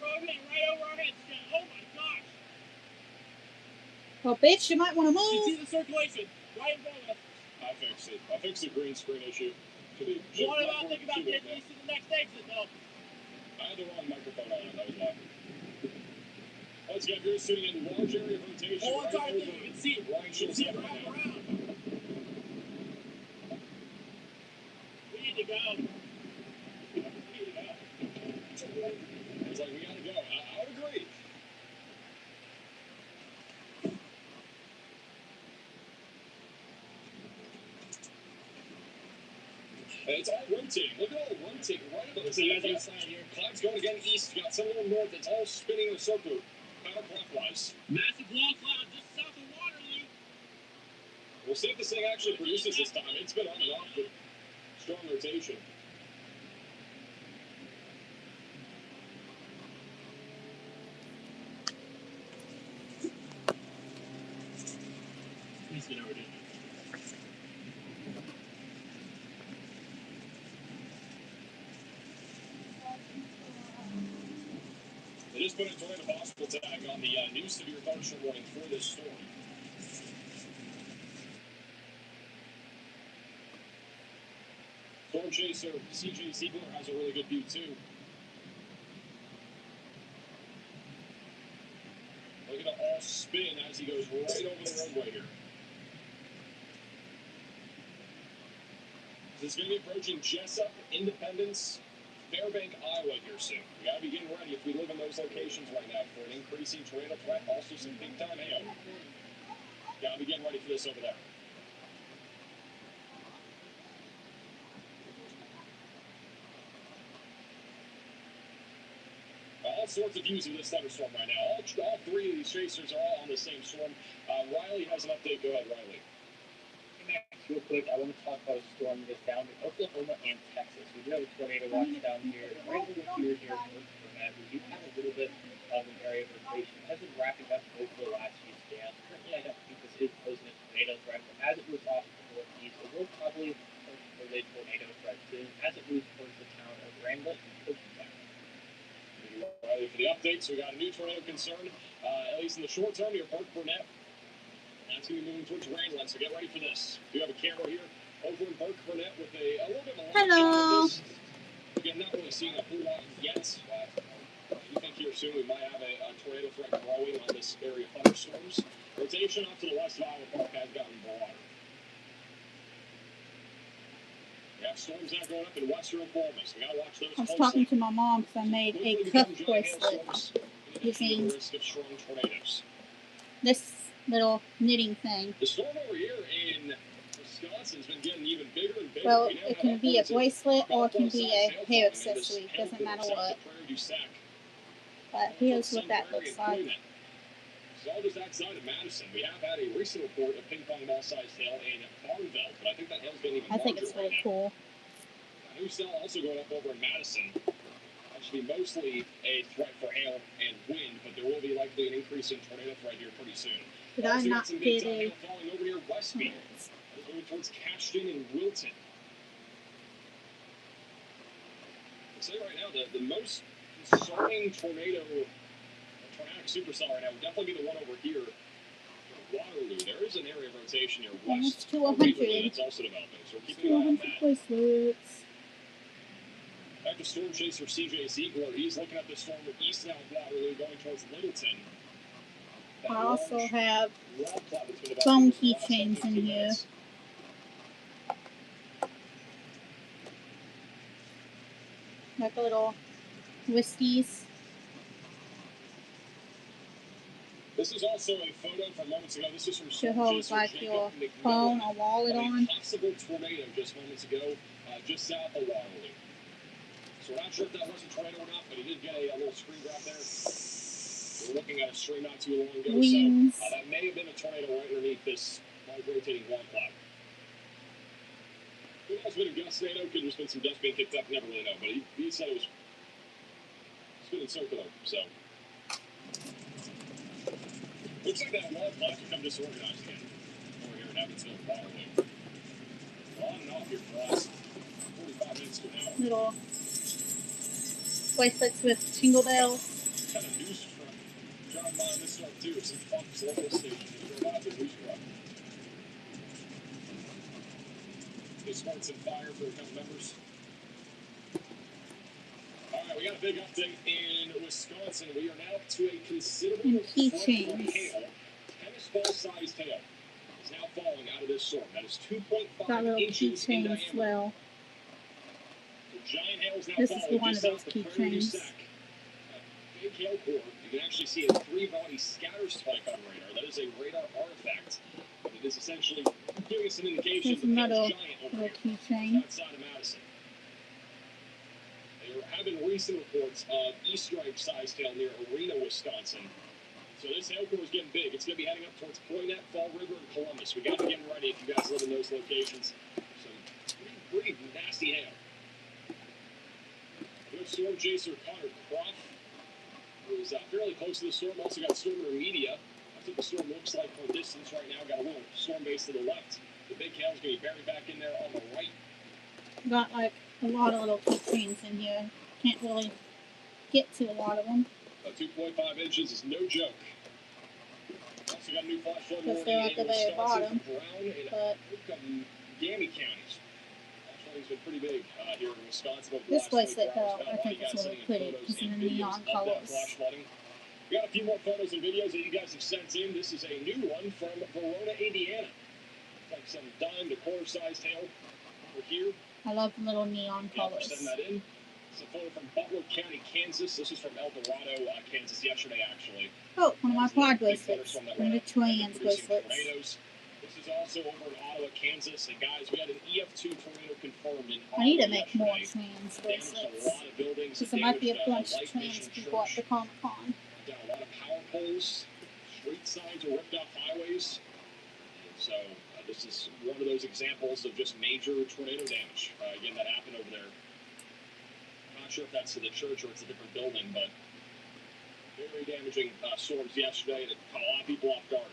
Rotating right over our heads. Oh my gosh. Well, bitch, you might want to You move. see the circulation right in front of us. I fixed it. I fixed the green screen issue. What about think about getting these to the next exit, though? I had the wrong microphone on. That was why. Once again, you're sitting in large area of rotation. Whole entire thing. You can see it. Ryan You can Schultz see it right wrap now. around. We need to go. We need to go. I was like, we gotta go. I would agree. And it's all rotating. Look at all the rotating right above us. So you guys outside here. Cloud's going again east. You got some little north. It's all spinning in a circle, counterclockwise. Massive wall cloud just south of Waterloo. We'll see if this thing actually produces this time. It's been on and off with strong rotation. Please get over to it. They just put a tornado possible tag on the new severe thunderstorm warning for this storm. Storm chaser CJ Siegler has a really good view too. Look at it all spin as he goes right over the runway here. This is going to be approaching Jessup, Independence, Fairbank, Iowa here soon. We got to be getting ready if we live in those locations right now for an increasing tornado threat. Also some big time hail. Got to be getting ready for this over there. All sorts of views of this thunderstorm right now. All 3 of these chasers are all on the same storm. Riley has an update. Go ahead, Riley. Real quick, I want to talk about a storm that's down in Oklahoma and Texas. We do have a tornado watch down here, right over here in North Carolina. We do have a little bit of an area of rotation. It has been wrapping up over the last few days. Currently, I don't think this is posing a tornado threat, but as it moves off to the northeast, it will probably pose a tornado threat soon as it moves towards the town of Wrangell and Oceanside. Thank you, Riley, for the updates. We got a new tornado concern, at least in the short term, near Burke Burnett. That's going to be moving towards Wrangell, so get ready for this. We have a camera here over in Burke Burnett with a little bit of a Hello. this. Again, not really seeing a whole lot yet. We think here soon we might have a tornado threat growing on this area of thunderstorms. Rotation off to the west of Iowa Park has gotten broader. We have storms now going up in western Oklahoma, so we got to watch those I was closely. talking to my mom because I made a Quickly cuff become giant bracelet hailstorms and using the risk of strong tornadoes. this little knitting thing. The storm over here in Wisconsin's been getting even bigger and bigger. Well, We now it have can be a upwards of bracelet or it can golf-ball be size a hail hair falling in this accessory. hail Doesn't matter south what. of Prairie du Sac. But here's what that looks like. So all just outside of Madison, we have had a recent report of ping pong ball sized hail in Farmville, but I think that hail's been even I think larger it's right really now. cool. New cell also going up over in Madison. That should be mostly a threat for hail and wind, but there will be likely an increase in tornado threat here pretty soon. Did I Also got not some get big-time a... hail falling over near Westby, moving towards Cashton and Wilton. I'd say right now the most concerning tornadic supercell right now would definitely be the one over here. Waterloo. There is an area of rotation here west Almost to of Waverly 100. that's also developing, so we're keeping an eye on 200 that. bracelets. Back to Storm Chaser CJ Ziegler. He's looking at the storm eastbound Waterloo going towards Littleton. I also have Wall cloud that's been phone developing over the last keychains in 15 here. minutes. Like little whiskeys. This is also a photo from moments ago. This is from To Storm hold Chaser like Jacob your McMillan phone or wallet of a on. possible tornado just moments ago, just south of Waterloo. So we're not sure if that was a tornado or not, but he did get a little screen grab there. We're looking at a stream not too long ago, Wings. so that may have been a tornado right underneath this large rotating wall cloud. Could have also been a gust tornado, could have just been some dust being kicked up, never really know, but he said it was spinning circular, so. Looks like that wall cloud's become disorganized again over here in Evansville, Waterloo. On and off here for us, 45 minutes to an hour. Little bracelets with jingle bells. Kind of news truck driving by on this stuff too. Some Fox local station that drove out the news truck. They sparked some fire for a couple members. All right, we got a big update in Wisconsin. We are now up to a considerable And threat from keychains. hail. Tennis ball-sized hail is now falling out of this storm. That is 2.5 Got little inches in keychains diameter. as well. The giant hail is now This is falling one just of those south of Prairie du keychains. Sac. Big hail core. You can actually see a 3-body scatter spike on radar. That is a radar artifact. It is essentially giving us an indication Here's that the hail's another giant over little here keychain. outside of Madison. There have been recent reports of E-stripe-sized hail near Arena, Wisconsin. So this hail core is getting big. It's going to be heading up towards Poinet, Fall River, and Columbus. We got to get ready if you guys live in those locations. Some pretty nasty hail. Good storm chaser Connor Croft was fairly close to the storm. Also got stormer media. That's what the storm looks like from a distance right now. Got a little storm base to the left. The big hail is going to be buried back in there on the right. Got like a lot of little keychains in here. Can't really get to a lot of them. 2.5 inches is no joke. Also got a new flash flood Because warning they're at the in very Wisconsin bottom. for Brown and But Gammie counties. Flash flooding's been pretty big here in Wisconsin over the this last bracelet 24 hours. though, I Got a lot of think you it's guys really sending in pretty. photos It's in and the videos neon of that colors. flash flooding. We got a few more photos and videos that you guys have sent in. This is a new one from Verona, Indiana. It's like some dime decor-sized hail over here. I love the little neon Yeah, we're colors. sending that in. It's a photo from Butler County, Kansas. This is from El Dorado, Kansas, yesterday, actually. Oh, one of my There's the pod big bracelets. thunderstorm that One of went the up and trans producing bracelets. tornadoes. This is also over in Ottawa, Kansas. And guys, we had an EF2 tornado confirmed in Ottawa I need to make yesterday. more trans Damaged bracelets. a lot of buildings. Because there might be a damaged, bunch of Life trans Mission people at Church. the Comic Con. Down a lot of power poles. Street signs are ripped off highways. And so this is one of those examples of just major tornado damage. Again, that happened over there. I'm not sure if that's to the church or it's a different building, but very damaging storms yesterday, and it caught a lot of people off guard.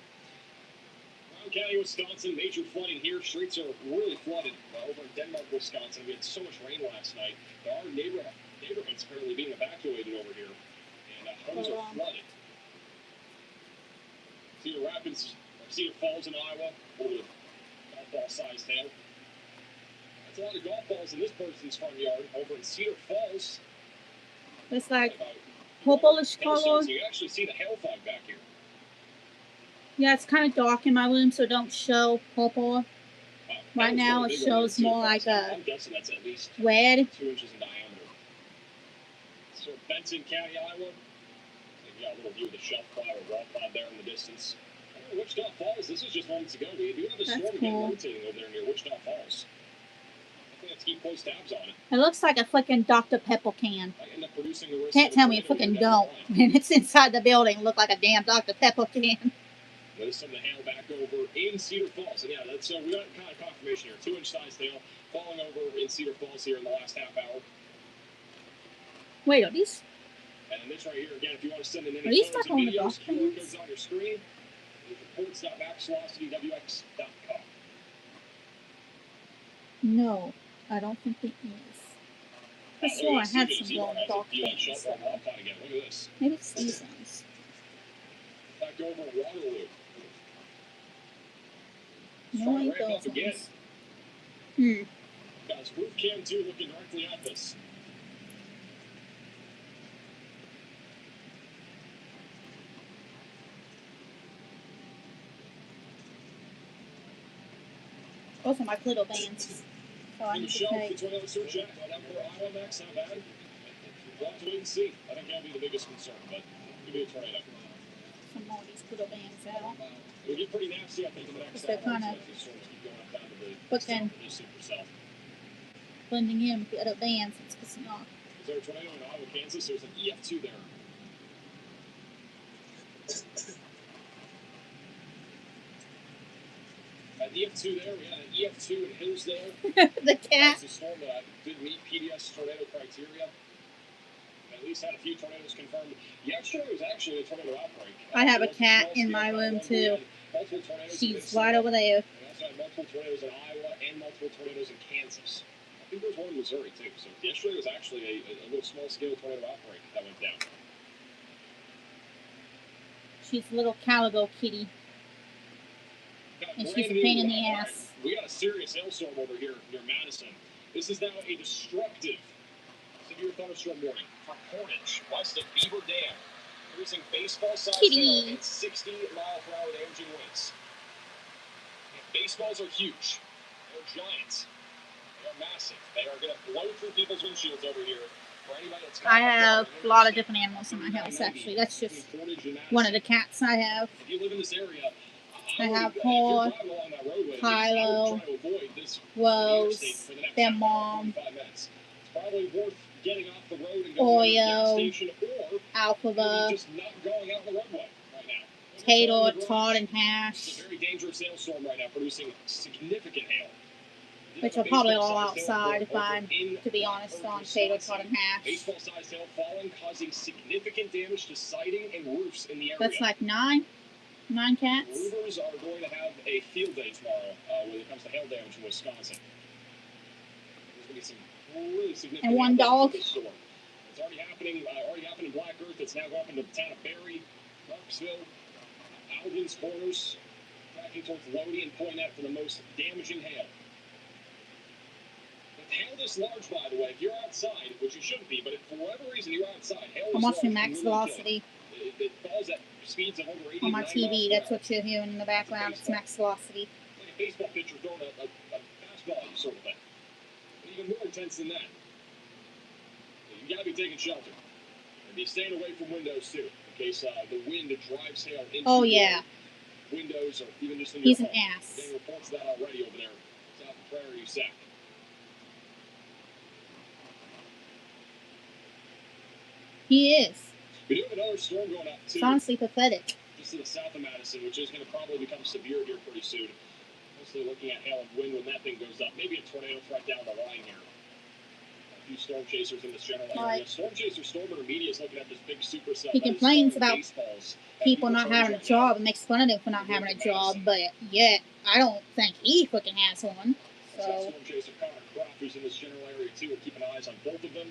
Brown County, Wisconsin, major flooding here. Streets are really flooded over in Denmark, Wisconsin. We had so much rain last night. There are neighborhoods apparently being evacuated over here, and homes are flooded. Cedar Rapids, or Cedar Falls in Iowa, over the golf ball-sized hail. That's a lot of golf balls in this person's front yard. Over in Cedar Falls, It's like about purplish hailstones. color. So you can actually see the hail fog back here. Yeah, it's kind of dark in my room, so don't show purple. Right Hail's now really it big over shows Cedar more Falls. like a I'm guessing that's at least red. 2 inches in diameter. So Benson County, Iowa. You've got a little view of the shelf cloud or wall cloud there in the distance. Wichita Falls, this was just moments ago. We do have a That's storm again cool. rotating over there near Wichita Falls. I think have to keep close tabs on it. It looks like a freaking Dr. Pepper can. I end up producing the risk Can't of tell me it tornado freaking down don't. the line. And it's inside the building. Look like a damn Dr. Pepper can. There's some of the hail back over in Cedar Falls. And yeah, that's we got kind of confirmation here. 2-inch sized hail falling over in Cedar Falls here in the last half hour. Wait, are these? And this right here, again, if you want to send in any Are these photos like and on the videos, golf QR course? codes on your screen. Reports.maxvelocitywx.com. No, I don't think it is. I swore I had some long long dark again. things. Look at this. Maybe it's these ones. Back over Waterloo. No, Starting ain't to ramp those up again. ones. Guys, roof cam 2 looking directly at this. Those are my little bands. So I need to Michelle, take. the tornado search act, right out for Iowa Max, not bad. We'll have to wait and see. I think that'll be the biggest concern, but it could be a tornado. Some more of these little bands out. It'll get pretty nasty, I think, in the next They're hour. kinda- As these storms keep going up down to the But south then- of the supercell. Blending in with the other bands. It's pissing me off. Is there a tornado in Iowa, Kansas? There's an EF2 there. An EF2 there. We had an EF2 in Hillsdale. The cat. That's a storm that didn't meet PDS tornado criteria. At least had a few tornadoes confirmed. Yesterday was actually a tornado outbreak. I have a It was cat small in my scale, room, but too. we had multiple tornadoes in She's Minnesota. right over there. We also had multiple tornadoes in Iowa and multiple tornadoes in Kansas. I think there was one in Missouri too. So yesterday was actually a little small scale tornado outbreak that went down. She's a little calico kitty. Got And she's brand a new, pain in the all right, ass. We got a serious hailstorm over here near Madison. This is now a destructive severe thunderstorm warning for Portage, west of Beaver Dam, producing baseball-sized Kitty. hail and 60-mile-per-hour damaging winds. And baseballs are huge. They're giants. They are massive. They are going to blow through people's windshields over here. For anybody that's I have a lot of different animals in my house, actually. That's just one of the cats I have. If you live in this area, I have if you're Paul, driving along that roadway, Kylo, I would try to avoid this Rose, interstate for the next their half hour, mom, 45 minutes. It's probably worth getting off the road and going to the gas Oreo, station, or Alphaba, just not going out the roadway right now. Tater, Todd, and It's a Hash, very dangerous hailstorm right now, producing significant hail. which are probably all outside if I'm, to be honest, on Tater, Todd, and Hash. Baseball-sized hail falling, causing significant damage to siding and roofs in the area. That's like nine cats. Roofers are going to have a field day tomorrow when it comes to hail damage in Wisconsin. There's going to be some really significant And one damage dog. to this storm. It's already happening. Already happened in Black Earth. It's now going up into the town of Barry, Clarksville, Alvin's Corners, tracking towards Lodi and Poinet for the most damaging hail. With hail this large, by the way, if you're outside, which you shouldn't be, but if for whatever reason you're outside, hail I'm is watching large, Max can really kill. Velocity It falls at speeds of over 80 on my 90 miles TV. per That's hour. what you're hearing in the background. It's Max Velocity. Like a baseball pitcher throwing a fastball sort of thing. But even more intense than that. You gotta be taking shelter. And be staying away from windows too, in case the wind drives hail into Oh, your yeah. windows or even just in He's your an home. ass. Getting reports of that already over there south of Prairie Sac. He is. We do have another storm going up too. It's honestly pathetic. Just to the south of Madison, which is going to probably become severe here pretty soon. Mostly looking at hail and wind when that thing goes up. Maybe a tornado threat down the line here. A few storm chasers in this general area. Right. Storm chaser Stormer Media is looking at this big supercell. He that is complains throwing about baseballs at People people's not homes having a right now. job and makes fun of them for not having a job, but yet I don't think he freaking has one. That's got So storm chaser Connor Croft, who's in this general area too. We're keeping eyes on both of them.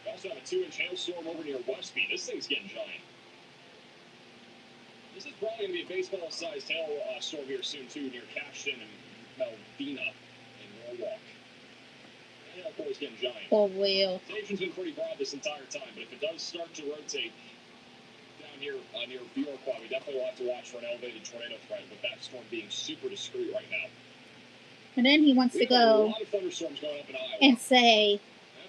We also have a 2-inch hailstorm over near Westby. This thing's getting giant. This is probably going to be a baseball-sized hail storm here soon, too, near Cashton and Melvina and Norwalk. And of course, getting giant. for real. Station's been pretty broad this entire time, but if it does start to rotate down here near Bjorkwa, we definitely will have to watch for an elevated tornado threat with that storm being super discreet right now. And then he wants We to have a go lot of thunderstorms going up in Iowa. and say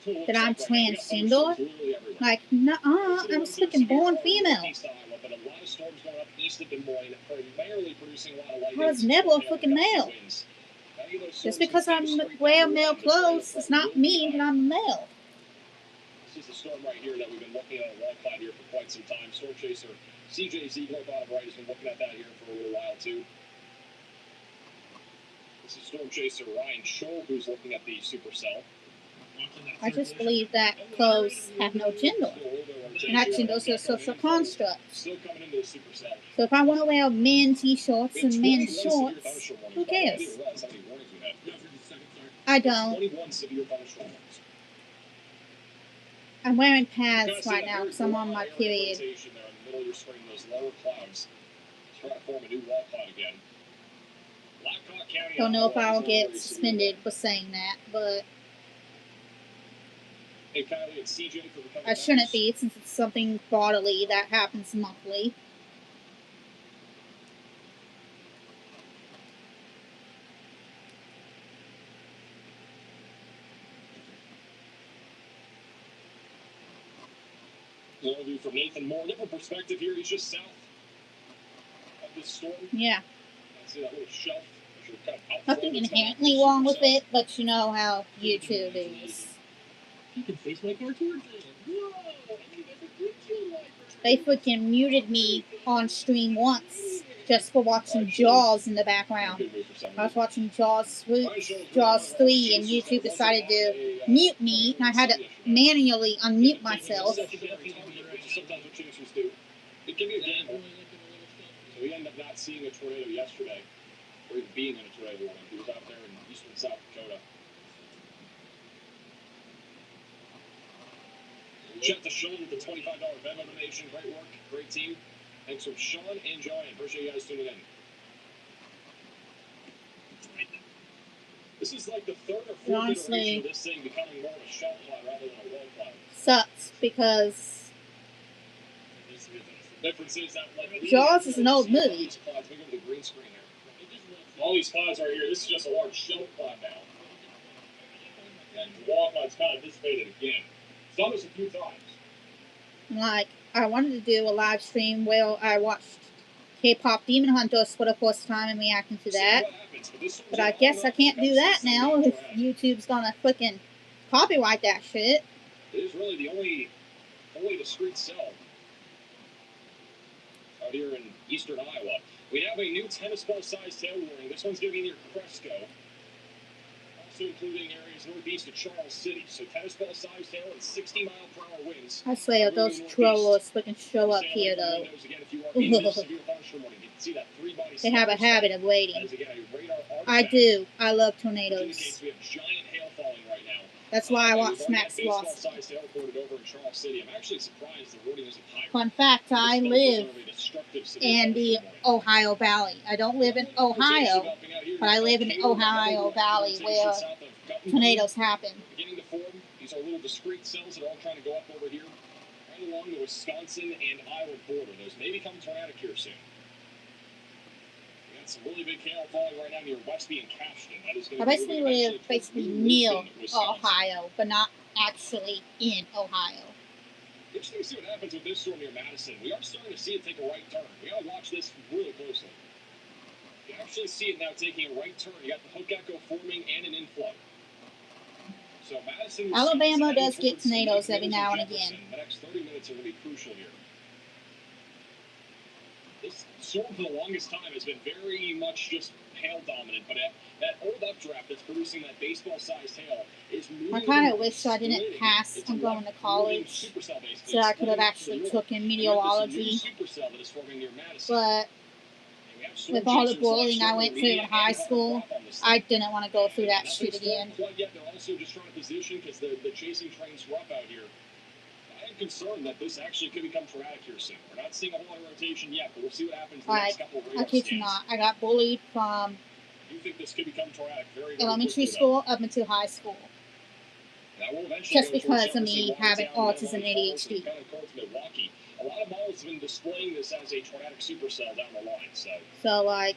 That's what it that looks I'm like right now. We got transgender. thunderstorms literally everywhere. Like, nuh-uh, I'm a freaking born female. East Iowa, but a lot of storms going up east of Des Moines, primarily producing a lot of lightning. I was never a freaking male. Just because I wear male clothes does not mean that I'm a male. This is the storm right here that we've been looking at on Wall Cloud here for quite some time. Storm chaser CJ Ziegler, bottom right, has been looking at that here for a little while too. This is storm chaser Ryan Scholl, who's looking at the supercell. I just believe that clothes have no gender. And that gender's a social construct. Still coming into the supercell. So if I want to wear men t-shirts We have and men's 21 severe shorts, thunderstorm warnings. who By the way, I cares? didn't realize how many warnings we had. I don't. 21 severe thunderstorm warnings. I'm wearing You kinda pads see right that now very because I'm on broad my area period. rotation there in the middle of your screen, those lower clouds. Try to form a new wall cloud again. Blackhawk County. Don't know if Iowa, I'll is get already suspended for saying that, but Hey, Kylie, it's CJ for Recovery I shouldn't Matters. be since it's something bodily that happens monthly. Another view from Nathan Moore. Different perspective here. He's just south of this storm. Yeah. I see that little shelf. Kind of Nothing inherently wrong with it, but you know how YouTube is. You can face my car towards it. Whoa! I think that's a good kill light. They freaking muted me on stream once just for watching Jaws in the background. I was watching Jaws 3, and YouTube decided to mute me, and I had to manually unmute myself. Sometimes what chasers do. It can be a gamble. So we ended up not seeing a tornado yesterday, or even being in a tornado warning. He was out there in eastern South Dakota. Shout out to Sean with the $25 Venmo donation. Great work, great team. Thanks from Sean and Joanne. Appreciate you guys tuning in. This is like the third or fourth Honestly, iteration of this thing becoming more of a shelf cloud rather than a wall cloud. sucks because The difference is that like Jaws is an old movie. All these clouds, look at the green screen here. All these clouds right here. This is just a large shelf cloud now. And the wall cloud's kind of dissipated again. It's done this a few times. like I wanted to do a live stream where I watched K-pop Demon Hunters for the first time and reacting to that. But I guess I can't do that now if YouTube's gonna frickin' copyright that shit. It is really the only discrete cell out here in eastern Iowa. We have a new tennis ball sized hail warning. This one's going to be near Cresco. Also including areas northeast of Charles City. So tennis ball sized hail and 60-mile-per-hour winds. I swear those trollers frickin' show up here though. They have a habit of waiting. I do. I love tornadoes. That's why I watch Max Lost. Fun fact, I live in the Ohio Valley. I don't live in Ohio, but I live in the Ohio Valley where tornadoes happen. Beginning to form. These are little discrete cells that are all trying to go up over here, right along the Wisconsin and Iowa border. Those may become tornadic here soon. We got some really big hail falling right now near Westby and Cashton. That is going I to basically live near Ohio, but not actually in Ohio. Interesting to see what happens with this storm near Madison. We are starting to see it take a right turn. We gotta watch this really closely. You actually see it now taking a right turn. You got the hook echo forming and an inflow. So Madison, Alabama does get tornadoes every now and again. The next 30 minutes are going to be crucial here. This storm for the longest time has been very much just hail dominant, but that old updraft that's producing that baseball-sized hail is moving. I kind of wish I didn't pass on going to college so I could have actually taken meteorology. But with all the bullying I went through in high school, I didn't want to go through that shit again. They're also just trying to position because the chasing train's rough out here. I am concerned that this actually could become tornadic here soon. We're not seeing a whole lot of rotation yet, but we'll see what happens in the next couple of radar I kid you not, I got bullied from You think this could become tornadic very, very elementary quickly, school up until high school. That will eventually Just go towards because of me Jefferson, having Watertown, autism and Falls, ADHD. County Court to Milwaukee. A lot of models have been displaying this as a tornadic supercell down the line, so So, like,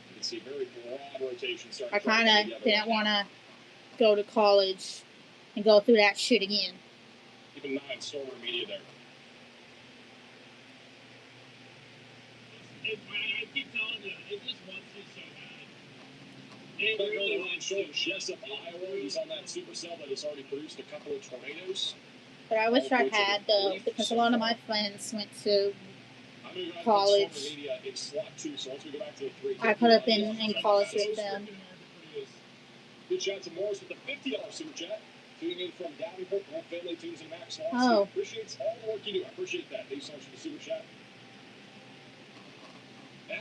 you can see very broad rotation starting I to come kind together of didn't right now. want to go to college and go through that shit again. Keep an eye on Stormer Media there. I keep telling you, it just wants you so bad. Back on the line, showing Jessup, Iowa. He's on that supercell that has already produced a couple of tornadoes. But I wish I had, though, because a lot of my friends went to I'm going to go college. Stormer Media in slot 2, so once we go back to the 3. I could have been in college with them. Good shout to Morris with the $50 super chat. Tuning in from Davenport, Wolf Family Tunes and Max Lawson. Oh. Appreciates all the work you do. I appreciate that. Thank you so much for the super chat.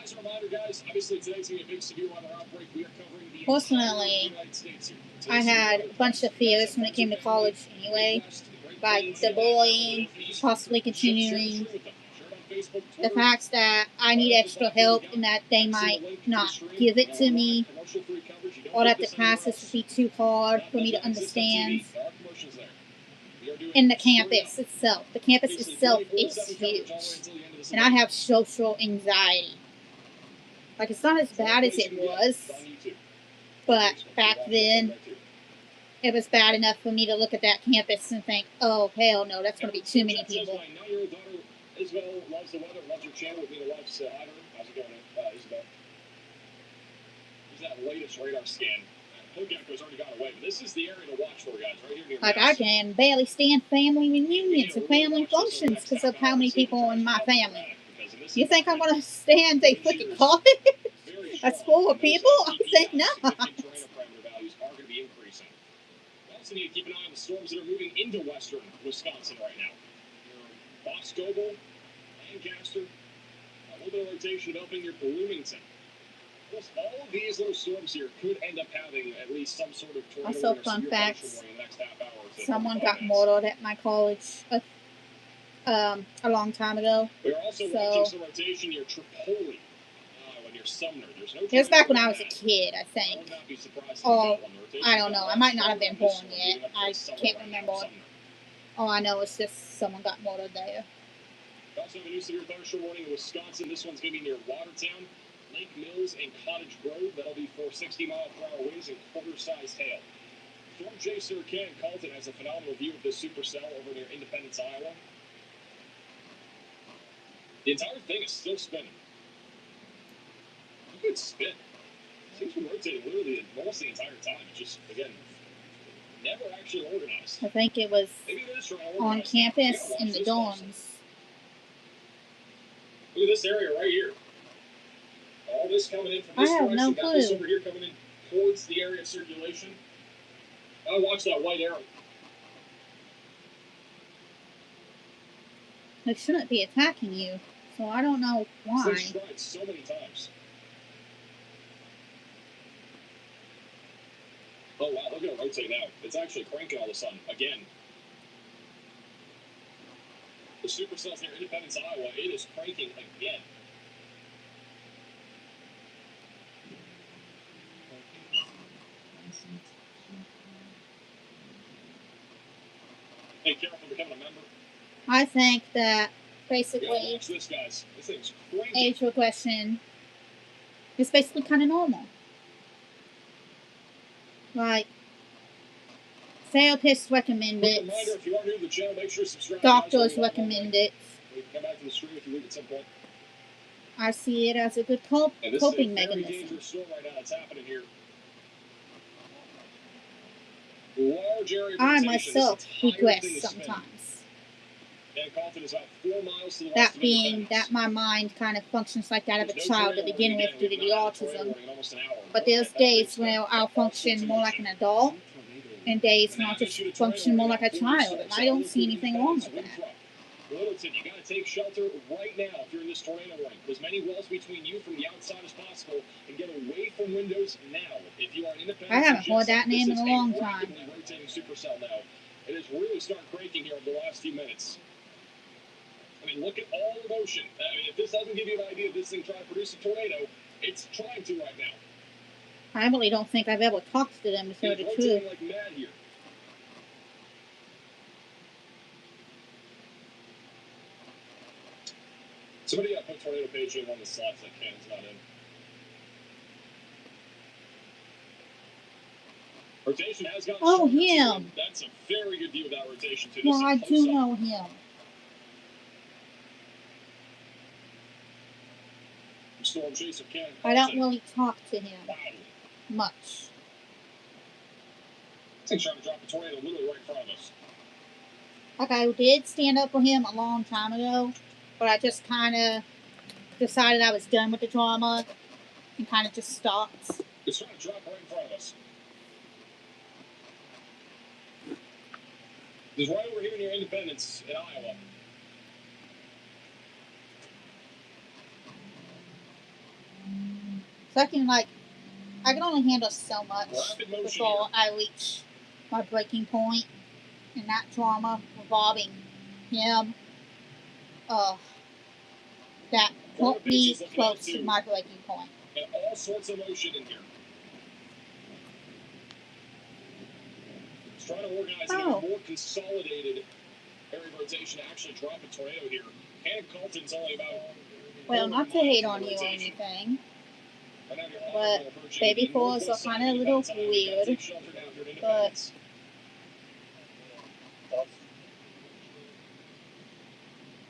As a reminder, guys, obviously today's going to be a big severe weather outbreak. We are covering the Personally, entire United States here. I had a bunch of fears when it came to college anyway. Like the bullying, possibly continuing, the fact that I need extra help and that they might not give it to me, or that the classes would be too hard for me to understand. And the campus itself. The campus itself is huge. And I have social anxiety. Like, it's not as bad as it was, but back then, it was bad enough for me to look at that campus and think, oh, hell no, that's going to be too many people. My 9-year-old daughter, Isabel, loves the weather, loves your channel. With me to watch. Hi to her. How's it going, Isabel? Here's that latest radar scan. Hogekko's already got away, but this is the area to watch for, guys, right here near Like, Madison. I can barely stand family reunions and family functions because of how many people in my family. You think I'm going to stand a freaking coffee? That's full of people? I think not. Also need to keep an eye on the storms that are moving into western Wisconsin right now. Boscobel, Lancaster, a little bit of rotation developing near Bloomington. Almost all of these little storms here could end up having at least some sort of tornado Also, or fun severe fact, thunderstorm warning in the next half hour to someone 45 got minutes. murdered at my college a long time ago. We are also watching some rotation near Tripoli, near Sumner. There's no It was back when I tornado was a kid, I I think. would not be surprised if Oh, you got one. The rotation's I don't know. got I might not lots have been of this born one yet. leading up to I Sumner can't right now, remember. Sumner. All I know is just someone got murdered there. We also have a new severe thunderstorm warning in Wisconsin. This one's going to be near Watertown, Lake Mills, and Cottage Grove. That'll be for 60-mile-per-hour winds and quarter-sized hail. Storm chaser Ken Colton has a phenomenal view of this supercell over near Independence, Iowa. The entire thing is still spinning. You could spin. Things were rotating literally almost the entire time. It's just, again, never actually organized. I think it was Maybe it is trying to on organize now. campus You gotta watch in the this closely. dorms. Look at this area right here. All this coming in from I this have direction. no Got this clue. over here coming in towards the area of circulation. Now watch that white arrow. They shouldn't be attacking you, so I don't know why. They've tried so many times. Oh wow, look at it rotate now. It's actually cranking all of a sudden. Again. The supercells near Independence, Iowa, it is cranking again. Hey, careful becoming a member. I think that You gotta basically watch this, guys. This thing's cranking. age regression is basically kind of normal. Like, therapists recommend Quick it, reminder, if you are new to the channel, make sure to subscribe. doctors recommend it. We can come back to the screen if you leave at some point. I see it as a good And this coping is a very mechanism. dangerous storm right now that's happening here. Large area of I rotation. myself This entire regress thing is spinning. sometimes. And Colton is about 4 miles to the west That of being Independence. that my mind kind of functions like that of a There's no child to tornado begin warning with due to again. the We've not had a tornado autism. warning in almost an hour. But Look there's at that days big where stuff. I'll All function sorts of more like motion. an adult, and days when And I'll that just issued a tornado function more warning like a about 40 child, and storms I don't south see of anything wrong with Independence, that. Winthrop. Littleton, you gotta take shelter right now if you're in this tornado warning. Put as many walls between you from the outside as possible and get away from windows now. If you are an independent, I haven't heard that name in a long time. Rapidly rotating supercell now. It has really started cranking here over the last few minutes. I mean, look at all the motion. I mean, if this doesn't give you an idea of this thing trying to produce a tornado, it's trying to right now. I really don't think I've ever talked to them to tell It's the rotating truth. like mad here. Somebody put tornado page in on the slots that Cannon's not in. Rotation has gotten Oh, stronger, too. him. That's a very good view of that rotation, too. Yeah, This is I close do up. know him. Storm chaser Cannon. I don't really talk to him Wow. much. This thing's trying to drop a tornado literally right in front of us. Like, I did stand up for him a long time ago, but I just kind of decided I was done with the drama and kind of just stopped. It's trying to drop right in front of us. It's right over here near Independence in Iowa. So I can only handle so much Rapid motion before I reach my breaking point, and that drama revolving him, that put me close to my breaking point. And all sorts of motion in here. It's trying to organize a more consolidated area of rotation to actually drop a tornado here. Cannon Colton's only about... Well, not to hate on you or anything, but baby fours are kind of a little weird. But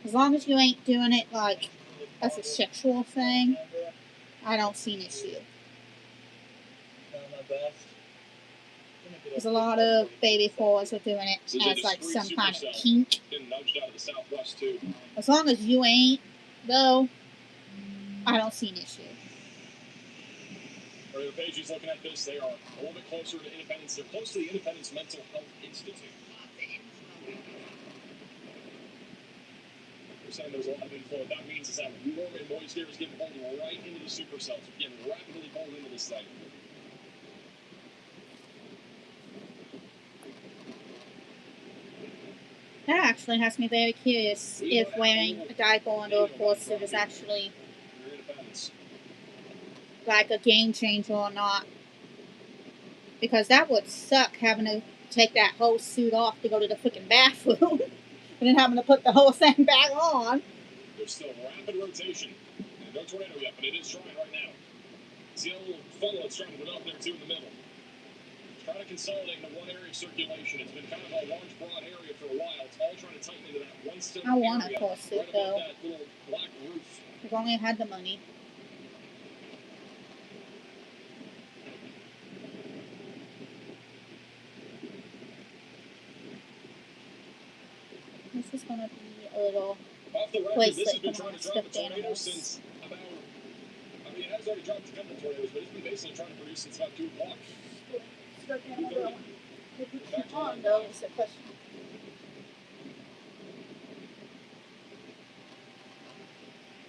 As long as you ain't doing it like as a sexual thing, I don't see an issue. Because a lot of baby fours are doing it as like some kind of kink. As long as you ain't, though, I don't see an issue. The page is looking at this. They are a little bit closer to Independence. They're close to the Independence Mental Health Institute. They're saying there's a lot of inflow. What that means is that warm and moist air is getting pulled right into the supercells. It's getting rapidly pulled into this thing. That actually has me very curious if wearing a diaper under a corset is actually like a game changer or not. Because that would suck having to take that whole suit off to go to the freaking bathroom and then having to put the whole thing back on. There's still rapid rotation. And no tornado yet, but it is trying right now. See that little funnel that's trying to put up there too in the middle. It's trying to consolidate into one area of circulation. It's been kind of a large, broad area for a while. It's all trying to tighten into that one center I want area a corset right though. above that little black roof. If only I had the money. This is gonna be a little Off the record, place this has that been can trying to drop stuffed the tornado animals. since about, I mean, it has already dropped a couple of tornadoes, but it's been basically trying to produce since about 2 o'clock. On though is the question.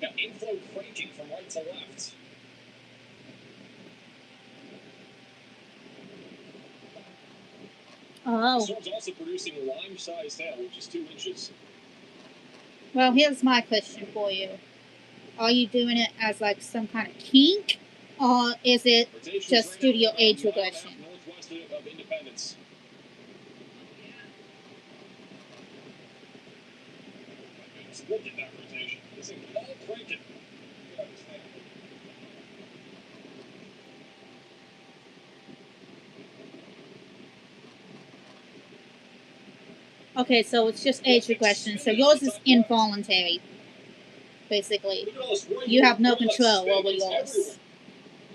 Now, inflow cranking from right to left. Oh. The storm's also producing lime-sized hail, which is 2 inches. Well, here's my question for you. Are you doing it as like some kind of kink? Or is it Rotation's just right studio now about age 1.5 regression? northwest of Independence. Look at that rotation. This thing all cranking. You understand. Okay, so it's just age regression. So yours is involuntary, basically. Look at all this rain. You have no All that control spin over is yours. everywhere.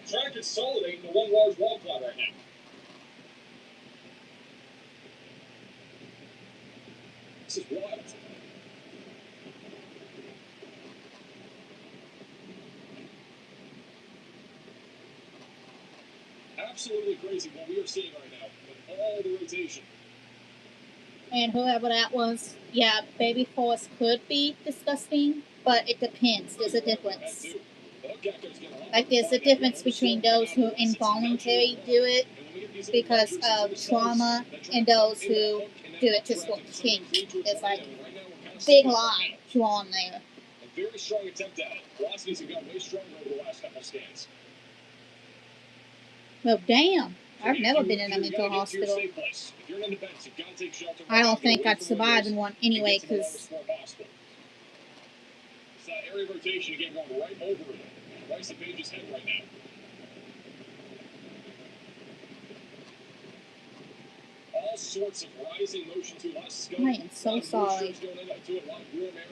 Trying to consolidate into one large wall cloud right now. This is wild. Absolutely crazy what we are seeing right now with all the rotation. And whoever that was, yeah, baby force could be disgusting, but it depends. There's a difference. Like, there's a difference between those who involuntarily do it because of trauma and those who do it just for kink. There's like a big line drawn there. A very strong attempt at it. Velocities have gotten way stronger over the last couple scans. Well, damn. I've never been in a mental hospital. I don't think I'd survive in one anyway, because it's that area of rotation again going right over it. Right to Page's head right now. All sorts of rising motion to us. Scope. I am so sorry. Going in, to a lot of warm air.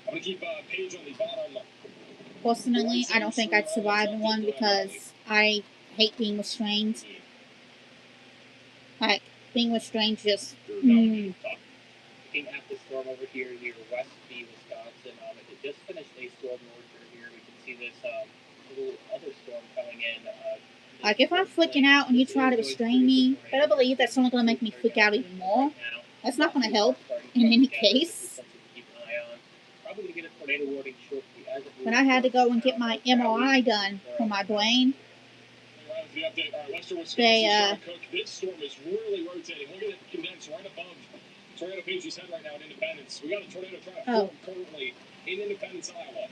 I'm going to keep Page on the bottom. Personally, I don't think I'd survive in one because I hate being restrained. Like, being restrained just... Looking at the storm over here near West B, Wisconsin, it just finished a storm north here. We can see this little other storm coming in. Like, if I'm flicking out and you try to restrain me, better believe that's only going to make me freak out even more. That's not going to help in any case. But I had to go and get my MRI done for my brain. They, This storm is really rotating. Look at it condense right above Tornado Page's head right now in Independence. We got a tornado trying to form currently in Independence, Iowa.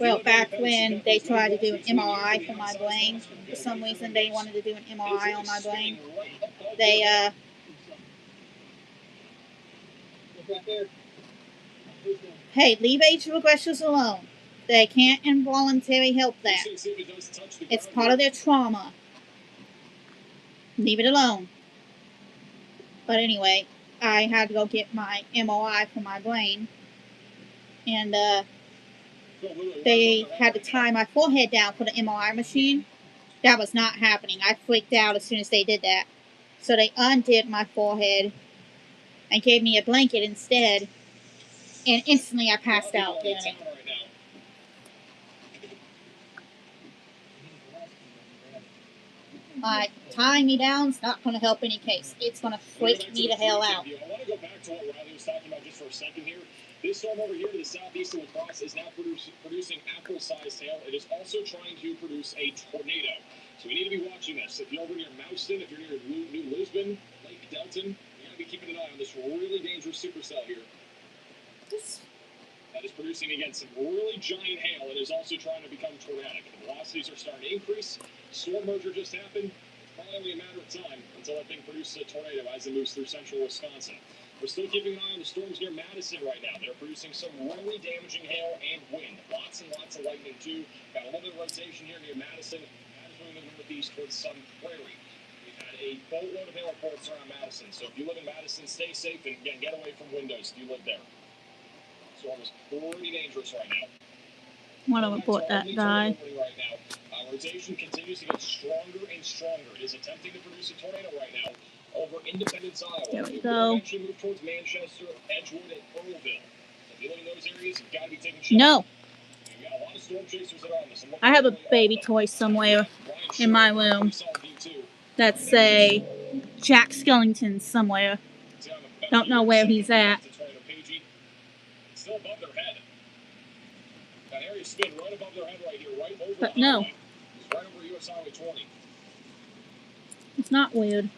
Well, back when they tried to do an MRI for my brain, for some reason they wanted to do an MRI on my brain. They, hey, leave age regressors alone. They can't involuntarily help that. It's part of their trauma. Leave it alone. But anyway, I had to go get my MRI for my brain, and they had to tie my forehead down for the MRI machine. That was not happening. I freaked out as soon as they did that. So they undid my forehead and gave me a blanket instead, and instantly I passed out doing it. Tying me down is not going to help any case. It's going to freak me the hell out. I want to go back to what Riley was talking about just for a second here. This storm over here to the southeast of La Crosse is now producing apple-sized hail. It is also trying to produce a tornado. So we need to be watching this. If you're over near Mouston, if you're near New Lisbon, Lake Delton, you got to be keeping an eye on this really dangerous supercell here. That is producing, again, some really giant hail. It is also trying to become tornadic. The velocities are starting to increase. Storm merger just happened. It's probably only a matter of time until that thing produces a tornado as it moves through central Wisconsin. We're still keeping an eye on the storms near Madison right now. They're producing some really damaging hail and wind. Lots and lots of lightning, too. Got a little bit of rotation here near Madison. As we move northeast towards Sun Prairie. We've had a boatload of hail reports around Madison. So if you live in Madison, stay safe and, again, get away from windows if you live there. Storm is pretty dangerous right now. Want to report that guy. Right now. Rotation continues to get stronger and stronger. It is attempting to produce a tornado right now over Independence, Iowa. There we It go. will eventually move towards Manchester, Edgewood, and Earlville. So if you live in those areas, you've got to be taking shelter. No. We've got a lot of storm chasers that are on this. I have a baby toy somewhere in my room. That's a Jack Skellington somewhere. Don't know where he's at. It's still above their head. That area spin right above their head right here, right over But the no. highway. It's right over US Highway 20. It's not weird.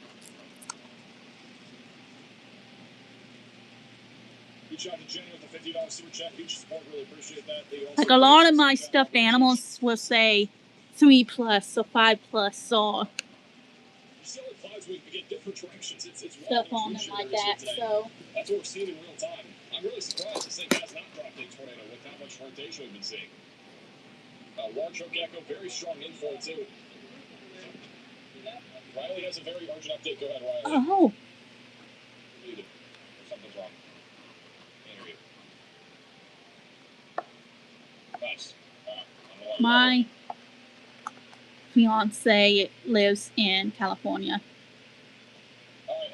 Reach out to Jenny with the $50 super chat. Huge support, really appreciate that. They also Like a lot of my stuffed animals will say 3+ or 5+, or Still at clouds, we get different directions. It's stuff on them like that. So that's what we're seeing in real time. I'm really surprised this thing has not dropped a tornado with how much rotation we've been seeing. Large hook echo, very strong inflow too. Riley has a very urgent update. Go ahead, Riley. oh, Muted. Something's wrong. Interview. Nice. my fiance lives in California.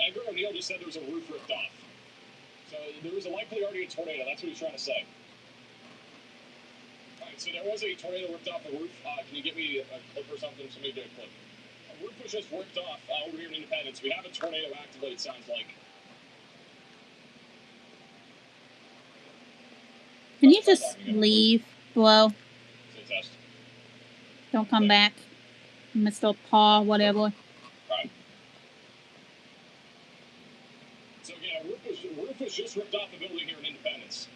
Edgar O'Neill just said there was a roof ripped off. So there was a likely already a tornado. That's what he's trying to say. All right, so there was a tornado ripped off the roof. Can you give me a clip or something? Somebody do a clip. A roof was just ripped off over here in Independence. We have a tornado activated, sounds like. Can you just leave, bro? Say test. Don't come back, Mr. Paul, whatever. Right. So again, a roof was just ripped off the building here in Independence.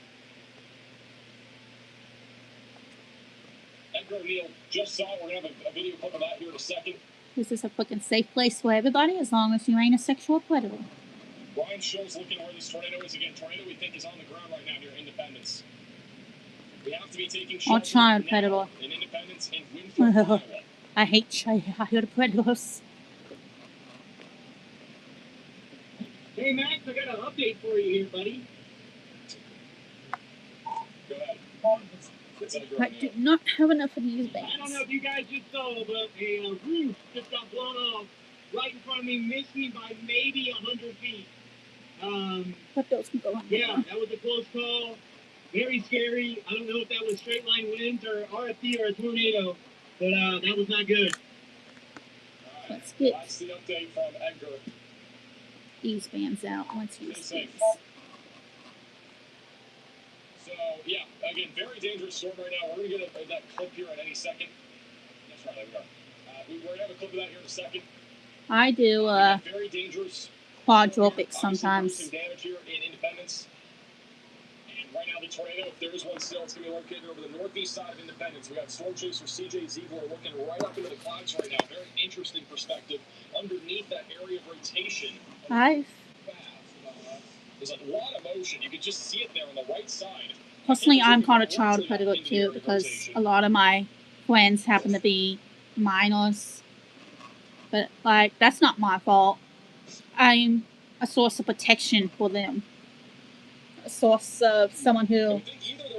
Edgar O'Neill just saw it. We're going to have a video clip of that here in a second. This is a fucking safe place for everybody as long as you ain't a sexual predator. Brian Show's looking where this tornado is. Again, tornado we think is on the ground right now near Independence. We have to be taking Or shelter child now predator. in Independence and Winfield, Iowa. I hate child predators. Hey, Max, I got an update for you here, buddy. Go ahead. It's Edgar I O'Neill. do not have enough of these I don't know bands. if you guys just saw, but a roof just got blown off right in front of me, missed me by maybe 100 feet. But those can go on. Yeah, that was a close call. Very scary. I don't know if that was straight line winds or RFD or a tornado, but that was not good. All right. Let's get That's the update from Edgar. these bands out once he Stay safe. speaks. So, yeah, again, very dangerous storm right now. We're going to get that clip here in any second. That's right, there we are. We're going to have a clip of that here in a second. I do Very dangerous. quadrupics Obviously, sometimes. producing damage here in Independence. And right now, the tornado, if there is one still, it's going to be located over the northeast side of Independence. We got Storm Chaser CJ Ziegler looking right up into the clouds right now. Very interesting perspective. Underneath that area of rotation, there's a lot of motion. You can just see it there on the right side. Personally, I'm called a child predator too because a lot of my friends happen to be minors. But, like, that's not my fault. I'm a source of protection for them, a source of someone who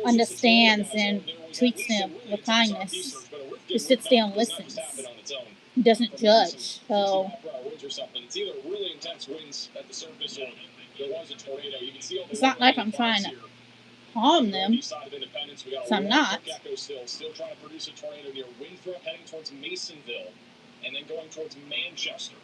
understands and treats them with kindness, who sits there and listens, who doesn't judge. So it's not like I'm trying to harm them, so I'm not. Still trying to produce a tornado near Winthrop, heading towards Masonville, and then going towards Manchester.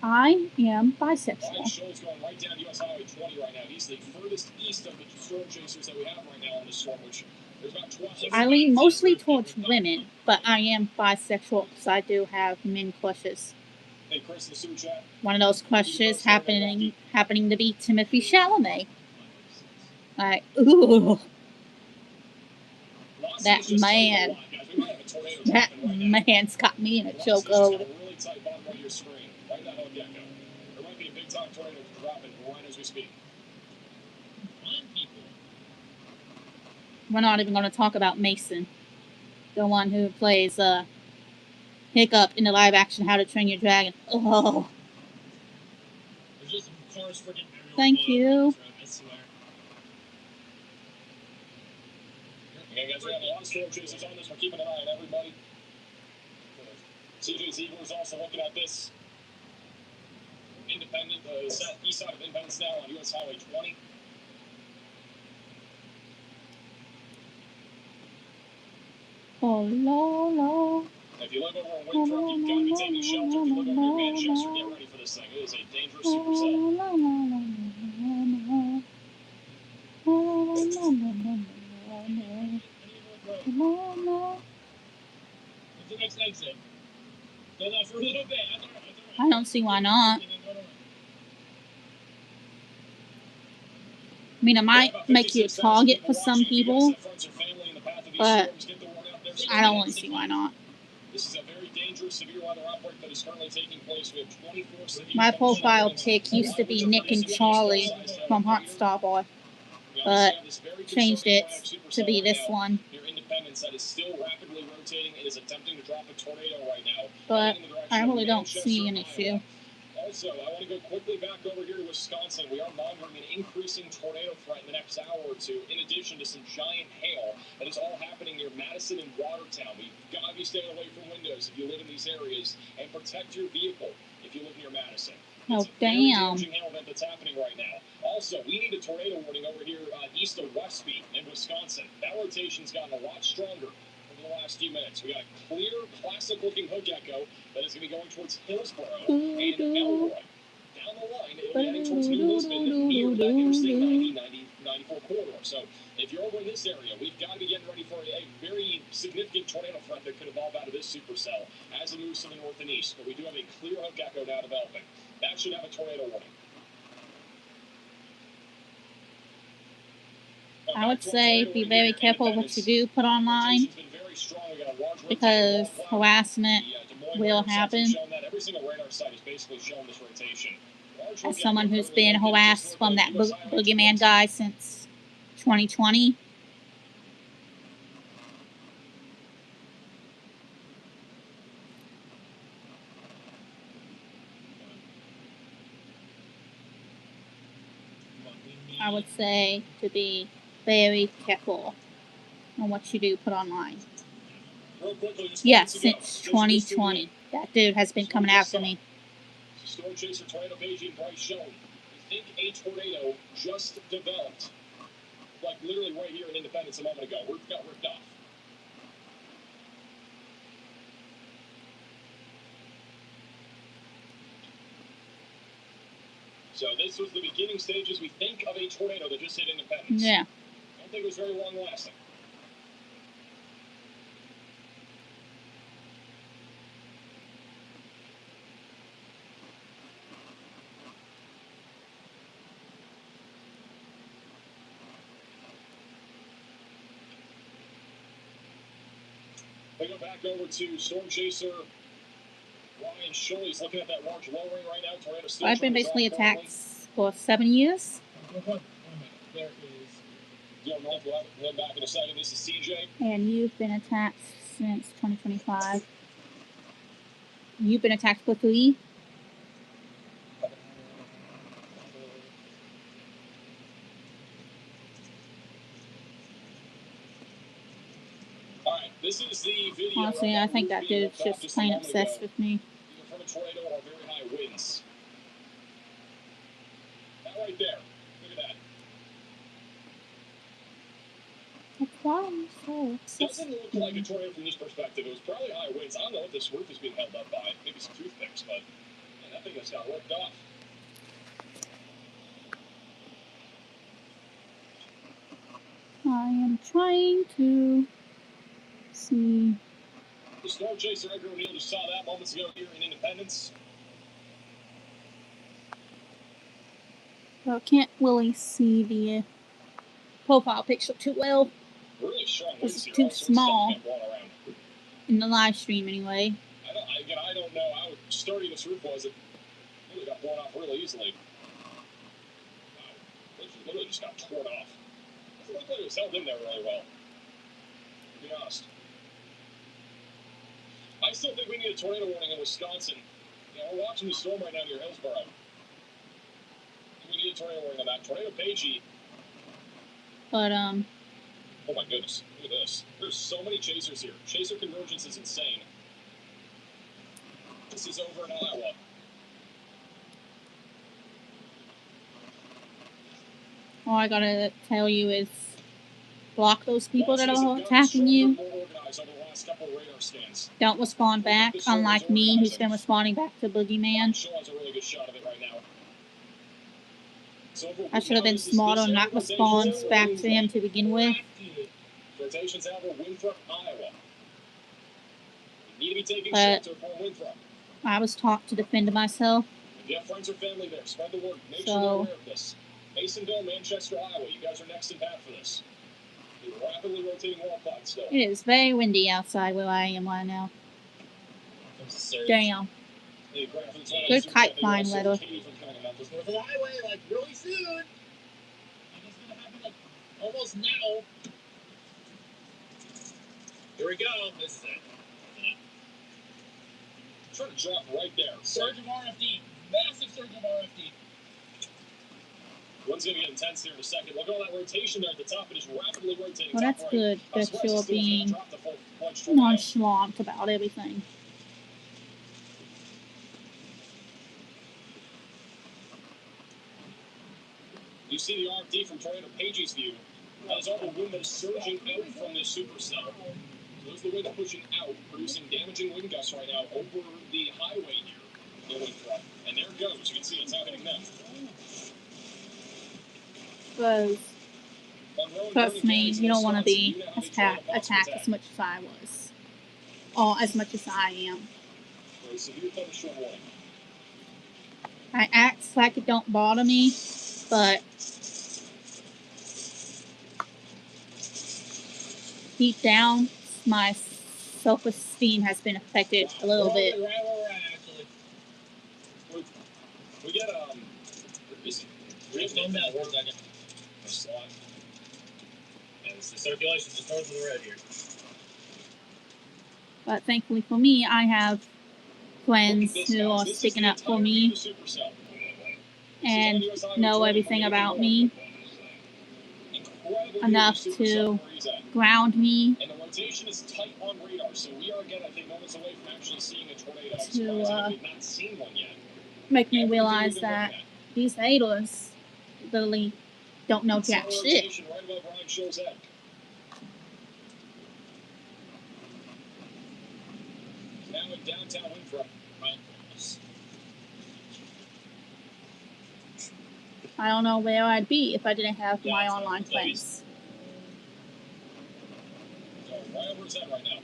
I am Ryan bisexual. Scholl's going right down US Highway 20 right now. He's the furthest east of the storm chasers that we have right now on the storm, which there's about 12. I lean mostly towards women, but I am bisexual because I do have men crushes. Hey, Chris, the super chat. One of those crushes happening to be Timothy Chalamet. Like, ooh, that man. That man's got me in a chokehold. Really tight bottom right of your screen. Right now, Gecko. There might be a big time tornado dropping right as we speak. We're not even going to talk about Mason, the one who plays Hiccup in the live action How to Train Your Dragon. Oh, thank you. Okay, guys, we have a lot of storm chasers on this. We're keeping an eye on everybody. CJ's Eagle is also looking at this. Independent, east side of Independence now on US Highway 20. Oh, Lolo. If you live over in Winthrop, you've got to be taking shelter. If you live over near Manchester, get ready for this thing. It is a dangerous supercell. What's the next exit? Go down for a little bit. That's all right. I don't see why not. I mean, it might make you a target for some people, but I don't really see why not. This is a very dangerous severe weather outbreak that is currently taking place. We have 24 severe. My profile pic used to be Nick and Charlie from Heartstar Boy, but changed it to be this one. Near Independence that is still rapidly rotating and is attempting to drop a tornado right now. But I really don't see an issue. Also, I want to go quickly back over here to Wisconsin. We are monitoring an increasing tornado threat in the next hour or two, in addition to some giant hail that is all happening near Madison and Watertown. We've got to be staying away from windows if you live in these areas, and protect your vehicle if you live near Madison. Oh, It's a very damn. damaging hail event that's happening right now. Also, we need a tornado warning over here east of Westby in Wisconsin. That rotation's gotten a lot stronger over the last few minutes. We got a clear, classic-looking hook echo that is going to be going towards Hillsborough and Elroy. Down the line, it'll be heading towards New Lisbon near that Interstate 90-94 corridor. So if you're over in this area, we've got to be getting ready for a very significant tornado threat that could evolve out of this supercell as it moves to the north and east. But we do have a clear hook echo now developing. That should have a tornado warning. I would say be very careful what you do put online, because harassment will happen. As someone who's been harassed from that boogeyman guy since 2020, I would say to be very careful on what you do put online. Yes, since 2020. That dude has been coming after me. Storm chaser tornado page in Bryce showing. We think a tornado just developed, like literally right here in Independence a moment ago. We got ripped off. So this was the beginning stages, we think, of a tornado that just hit Independence. Yeah. I don't think it was very long lasting. We go back over to Storm Chaser Ryan Scholl. He's looking at that large lowering right now. Tornado still I've been trying to basically drop attacked for 7 years, There is. Gil North, we'll have him back in a second. This is CJ. and you've been attacked since 2025. You've been attacked for 3. This is the video. Honestly, I think that dude's just plain obsessed with me. From a tornado or very high winds. That right there. Look at that. Why are you so obsessed? Doesn't look like a tornado from this perspective. It was probably high winds. I don't know what this roof is being held up by. Maybe some toothpicks, but man, that thing just got ripped off. I am trying to see. The storm chaser Edgar O'Neill just saw that moments ago here in Independence. Well, I can't really see the profile picture too well. Really strong winds It's here. too All sorts of small. stuff blowing around. In the live stream, anyway. I don't know how sturdy this roof was. It really got blown off really easily. Wow. It literally just got torn off. Doesn't look like it was held in there really well. To be honest. I still think we need a tornado warning in Wisconsin. You know, we're watching the storm right now near Hillsborough. We need a tornado warning on that. Tornado Pagey. But, Oh my goodness. Look at this. There's so many chasers here. Chaser convergence is insane. This is over in Iowa. all I gotta tell you is block those people that are attacking you. Don't respond back, unlike me, who's been responding back to Boogeyman. I should have been smarter and not respond back to him to begin with. But I was taught to defend myself. If you have friends or family there, spread the word. Make sure they're aware of this. Masonville, Manchester, Iowa. You guys are next in path for this. The rapidly rotating wall cloud still. It is very windy outside where I am right now. Damn. Good kite flying weather. North of the highway, like really soon. And it's gonna happen like almost now. Here we go. This is it. Trying to drop right there. Surge of RFD. Massive surge of RFD. One's going to get intense here in a second. Look at all that rotation there at the top. It is rapidly rotating. Well, that's right. good that West you're is still being trying to drop the full-fledged tornado. nonchalant about everything. You see the RFD from Tornado Pagey's view. That is all the wind that is surging out from this supercell. So those are the wind pushing out, producing damaging wind gusts right now over the highway here in Winthrop. And there it goes. You can see it's happening now. Because, trust me, you don't want to be attacked as much as I was. Or as much as I am. I act like it don't bother me, but deep down, my self-esteem has been affected a little bit. We get Just on that 1 second. And it's the circulation just north of the red here. But thankfully for me, I have friends who are sticking up for me and know everything about me enough to ground me, and the rotation is tight on radar, so we are again, I think, moments away from actually seeing a tornado. to We've not seen one yet. make me realize that these haters literally don't know jack shit. Right above Ryan Show's head. Now in downtown Winthrop. I don't know where I'd be if I didn't have my online friends. So right over his head right now.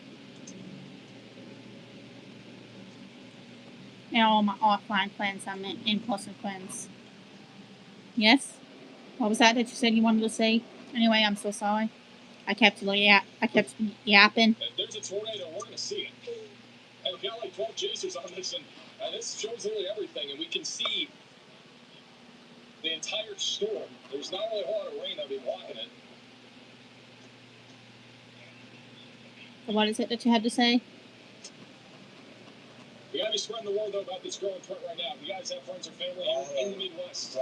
And all my offline friends, I meant in-person friends. Yes? What was that you said you wanted to say? Anyway, I'm so sorry. I kept yapping. If there's a tornado, we're going to see it. And we've got like 12 chasers on this, and this shows literally everything, and we can see the entire storm. There's not really a whole lot of rain that'll be blocking it. What is it that you had to say? We gotta be spreading the word though about this growing threat right now. If you guys have friends or family here in the Midwest,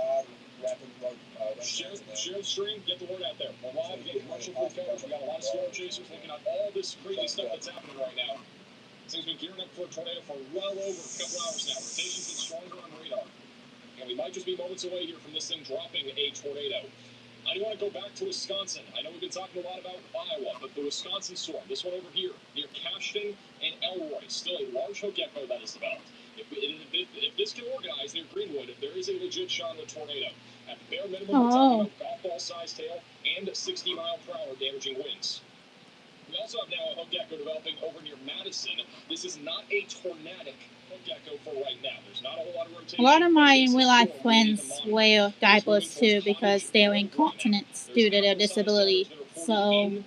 Share the stream, get the word out there. We're live, getting commercial free coverage. We got a lot of storm chasers looking at all this crazy stuff that's happening right now. This thing's been gearing up for a tornado for well over a couple hours now. Rotation's been stronger on radar. And we might just be moments away here from this thing dropping a tornado. I do want to go back to Wisconsin. I know we've been talking a lot about Iowa, but the Wisconsin storm, this one over here, near Cashton and Elroy, still a large hook echo that is developed. If this can organize near Greenwood, there is a legit shot of a tornado. At the bare minimum, we're talking about golf ball size tail and 60-mile-per-hour damaging winds. We also have now a hook echo developing over near Madison. This is not a tornadic hook echo for right now. There's not a whole lot of rotation. A lot of my real-life friends wear diapers too because they're incontinent due to their disability. So,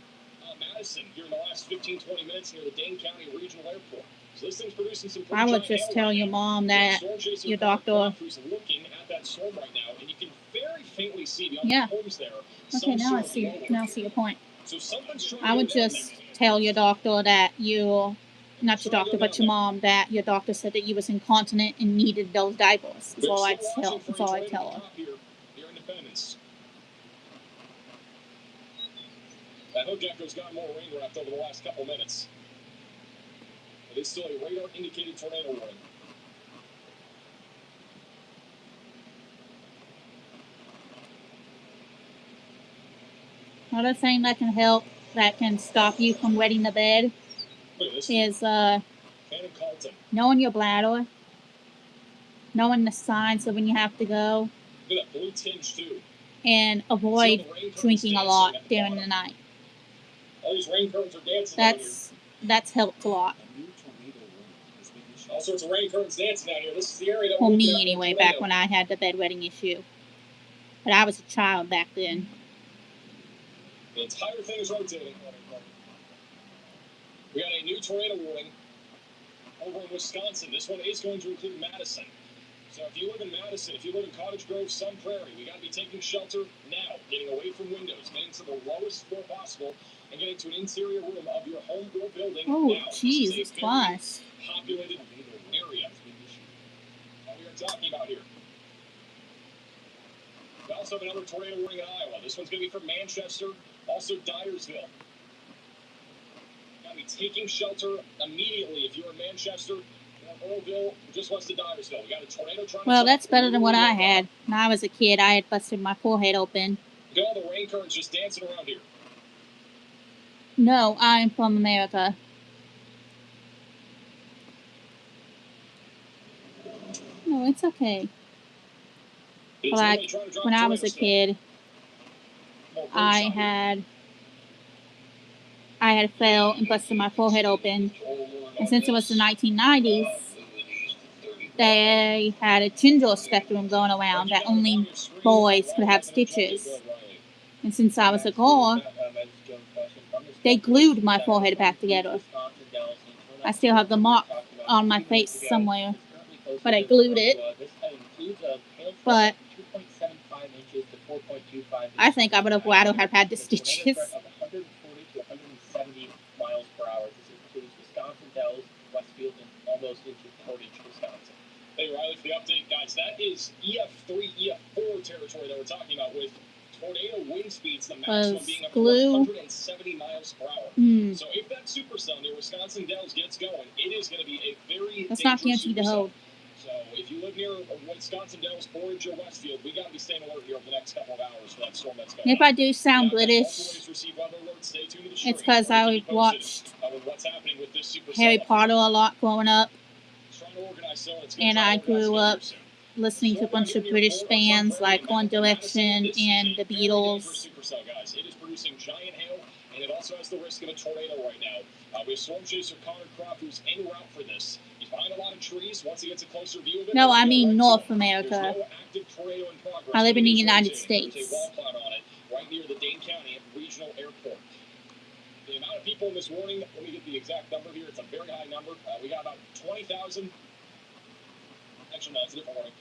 Madison here in the last 15-20 minutes near the Dane County Regional Airport. So this thing's producing some I would just tell your mom that your doctor. Who's looking at that storm right now, and you can very faintly see beyond the homes there. Okay, now I see. Now I see your point. So I would just tell your doctor that you, not your doctor, but your mom, that your doctor said that you was incontinent and needed those diapers. That's all I'd tell. That's all I'd tell her. Here in Independence. That hook echo's got more rain wrapped over the last couple minutes. It is still a radar-indicated tornado warning. Another thing that can help, that can stop you from wetting the bed, is knowing your bladder, knowing the signs of when you have to go, Look at that blue tinge too. and avoid drinking a lot during the night. All these rain curtains are dancing. That's helped a lot. All sorts of rain curtains dancing out here. This is the area that For we're me, looking at anyway, for back tornado. when I had the bedwetting issue. But I was a child back then. The entire thing is rotating. We got a new tornado warning over in Wisconsin. This one is going to include Madison. So if you live in Madison, if you live in Cottage Grove, Sun Prairie, we got to be taking shelter now, getting away from windows, getting to the lowest floor possible, and getting to an interior room of your home or building Oh, now. Jesus This is a very Christ. populated area. What we are talking about here. We also have another tornado warning in Iowa. This one's going to be from Manchester, also Dyersville. Got to be taking shelter immediately if you're in Manchester or Earlville, just west of Dyersville. We got a tornado trying Well, to that's better than what I had. When I was a kid, I had busted my forehead open. Look at all the rain currents just dancing around here. No, I'm from America. No, it's okay. It's Like, really trying to drop when I was a tornadoes kid, still. More I birdshot here. had fell and busted my forehead open. And since it was the 1990s, they had a gender spectrum going around that only boys could have stitches. And since I was a girl, they glued my forehead back together. I still have the mark on my face somewhere, but I glued it. But I think I would have rather have had the stitches. Hey, Riley, for the update, guys, that is EF3, EF4 territory that we're talking about with tornado wind speeds, the maximum being up to glue. 170 miles per hour. Hmm. So if that supercell near Wisconsin Dells gets going, it is going to be a very That's not dangerous guaranteed to supercell. hold. So if you live near Wisconsin Dells, Orange, or Westfield, we got to be staying alert here over the next couple of hours for that storm that's going If on. I do sound Now, British, always receive weather alerts. Stay tuned to the it's stream. because We'll I keep you watched posted, with what's happening with this supercell. Harry Potter a lot growing up, Trying to organize so it's gonna and try to I organize grew again up here soon. listening to a bunch of British bands like One Direction and the Beatles. Supercell, guys. It is producing giant hail, and it also has the risk of a tornado right now. We have storm chaser Connor Croft, who's en route for this. He's behind a lot of trees. Once he gets a closer view of it, No, we'll I get mean right to North it. There's America. no active tornado in progress. I live in It the is United rotating. There's States. a wall cloud on it right near the Dane County Regional Airport. The amount of people in this warning, let me get the exact number here. It's a very high number. We got about 20,000. Actually, no, it's a different warning.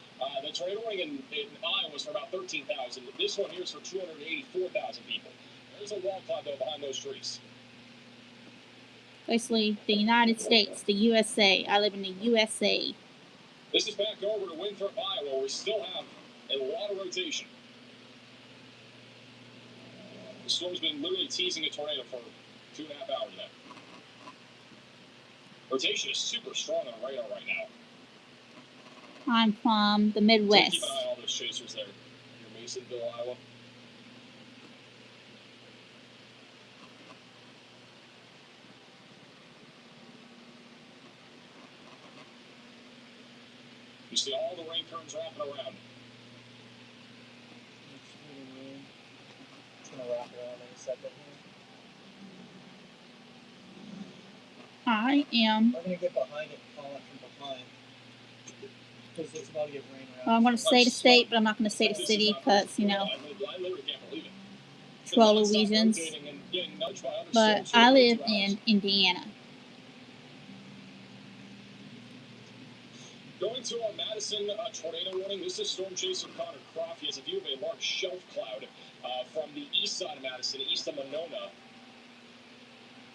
The tornado warning in Iowa was for about 13,000. This one here is for 284,000 people. There's a wall cloud, though, behind those trees. Basically, the United States, the USA. I live in the USA. This is back over to Winthrop, Iowa, where we still have a lot of rotation. The storm's been literally teasing a tornado for 2.5 hours now. Rotation is super strong on radar right now. I'm from the So Midwest. keep an eye on all those chasers there. Near Masonville, Iowa. You see all the rain curtains wrapping around. It's gonna wrap around in a second here. I am. I'm gonna get behind it and follow it from behind. Because it's about to get rain around. Well, I'm going to say the state, but I'm not going to say the city because, you know, I literally can't believe it. troll reasons. But I live in Indiana. Going to our Madison tornado warning. This is Storm Chaser Connor Croft. He has a view of a large shelf cloud from the east side of Madison, east of Monona.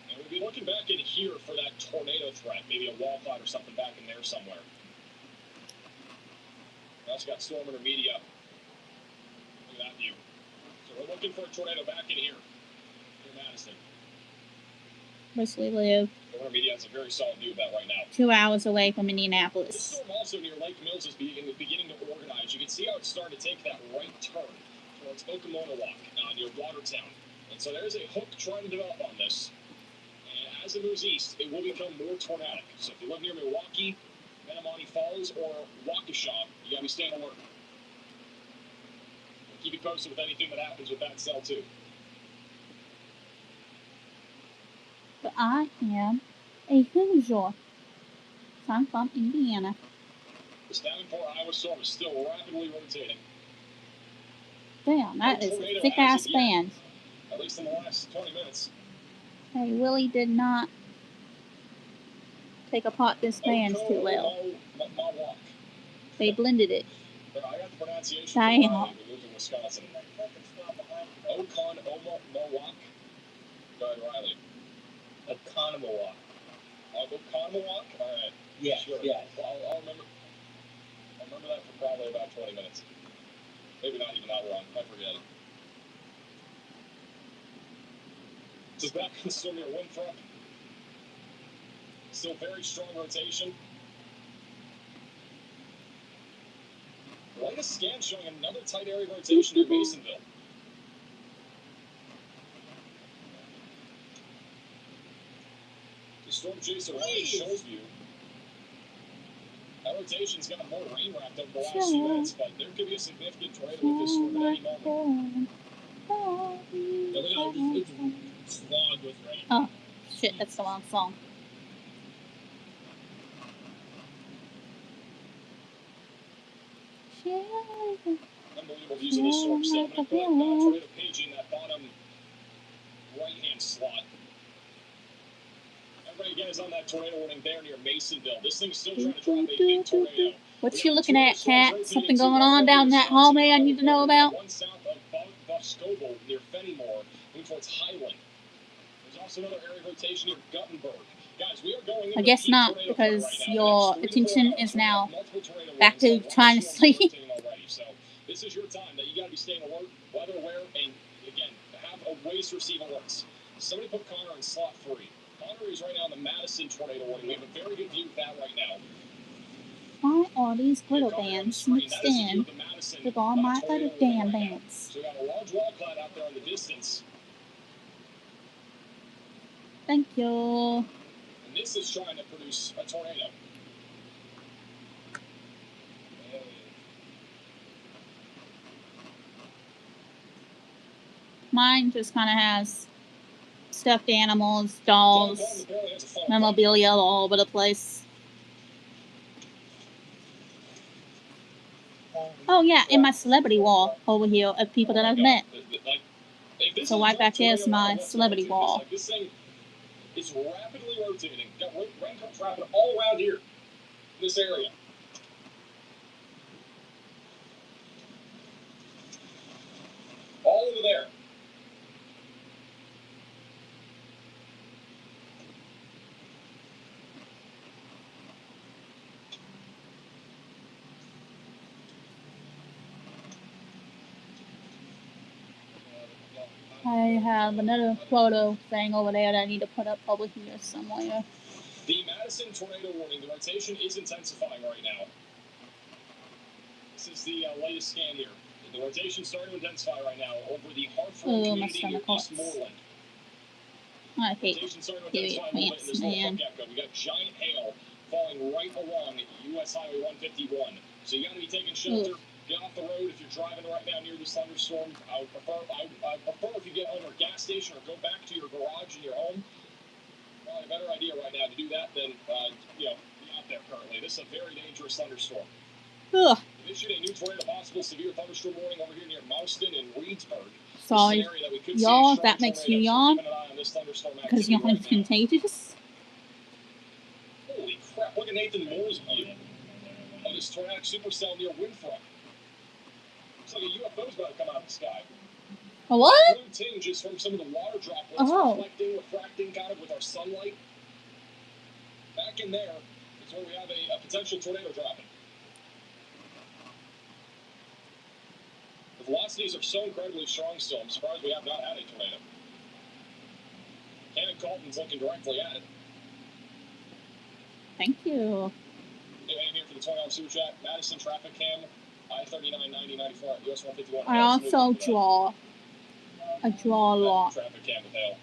And we'll be looking back in here for that tornado threat. Maybe a wall cloud or something back in there somewhere. We also got storm intermedia. Look at that view. So we're looking for a tornado back in here in Madison. Basically live Storm intermedia has a very solid view of that right now. 2 hours away from This Indianapolis. storm also near Lake Mills is beginning to organize. You can see how it's starting to take that right turn towards Okomonowalk near Watertown. And so there's a hook trying to develop on this. And as it moves east, it will become more tornadic. So if you live near Milwaukee, Menomonee Falls, or Waukesha, you gotta be staying alert. We'll keep you posted with anything that happens with that cell too. But I am a Hoosier. So I'm from Indiana. This Davenport, Iowa storm is still rapidly rotating. Damn, that is a thick ass band. At least in the last 20 minutes. Hey, Willie did not take apart this band too well. Okonomowak. They blended it. I got the pronunciation Damn. from Riley, who lives in Wisconsin. Okonomowak. Go ahead, Riley. Oconomowoc. Oconomowoc? All right. Yeah, Sure. yeah. I'll remember that for probably about 20 minutes. Maybe not even that long. I forget it. Just back in the storm near Winthrop. Still very strong rotation. Latest scan showing another tight area of rotation near Masonville. The storm chaser right shows you. That rotation's got more rain wrapped over the last few minutes, but there could be a significant tornado with this storm at any moment. Yeah, look how it's clogged with rain. Oh, shit, that's the wrong song. Unbelievable views of this storm still. I'm going to put tornado paging that bottom right-hand slot. Everybody again is on that tornado warning there near Masonville. This thing's still trying to drop a big tornado. What you looking at, Cat? Something going on down that hallway I need to know about? One south of Buff Scoble near Fenimore, moving towards Highland. There's also another area of rotation near Guttenberg. Guys, we are going into I guess not, because your attention is now back to trying to sleep. So this is your time that you got to be staying alert, weather aware, and again, have a ways to receive alerts. Somebody put Connor in slot 3. Connor is right now in the Madison tornado warning. We have a very good view of that right now. Why are these glitter bands mixed in with all my other damn bands? So we got a large wall cloud out there in the distance. Thank you. And this is trying to produce a tornado. Mine just kind of has stuffed animals, dolls, memorabilia all over the place. Oh yeah, and my celebrity wall over here of people that I've met. So right back there is my celebrity wall. This thing is rapidly rotating. Got raindrops wrapping all around here, in this area. All over there. I have another photo thing over there that I need to put up over here somewhere. The Madison tornado warning. The rotation is intensifying right now. This is the latest scan here. The rotation starting to intensify right now over the Hartford Oh, my community near stomach hurts. Eastmoreland. I hate Rotation starting to period intensify a little bit in plants, this little man. gecko. We got giant hail falling right along US Highway 151. So you got to be taking shelter. Get off the road if you're driving right now near this thunderstorm. I would prefer if you get home or a gas station or go back to your garage in your home. Probably a better idea right now to do that than be out there currently. This is a very dangerous thunderstorm. Ugh. We've issued a new tornado possible severe thunderstorm warning over here near Mauston and Reedsburg. Sorry, y'all, if that makes you yawn, because yawn is contagious. Holy crap, look at Nathan Moore's view of this tornadic supercell near Winthrop. Looks like a UFO's about to come out of the sky. A what? Blue tinges from some of the water droplets refracting kind of with our sunlight. Back in there is where we have a potential tornado dropping. The velocities are so incredibly strong still, I'm surprised we have not had a tornado. Cannon Colton's looking directly at it. Thank you. Anyway, I'm here for the $20 super chat. Madison traffic cam, I-39, 90, 94, US 151. I also draw. I draw a lot. Traffic cam with hail.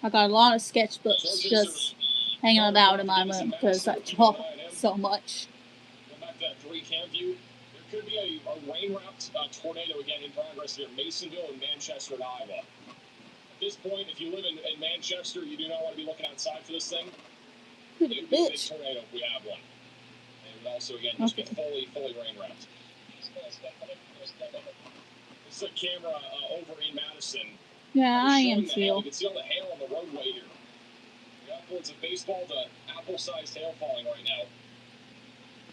I got a lot of sketchbooks just hanging about in my room because I draw so much. Going back to that 3 cam view, there could be a rain-wrapped tornado again in progress here in Masonville and Manchester and Iowa. At this point, if you live in Manchester, you do not want to be looking outside for this thing. It would be a big tornado if we have one. And it would also, again, just be fully rain-wrapped. This is a camera over in Madison. Yeah, I am too. You can see all the hail on the roadway here. We got upwards of baseball to apple-sized hail falling right now.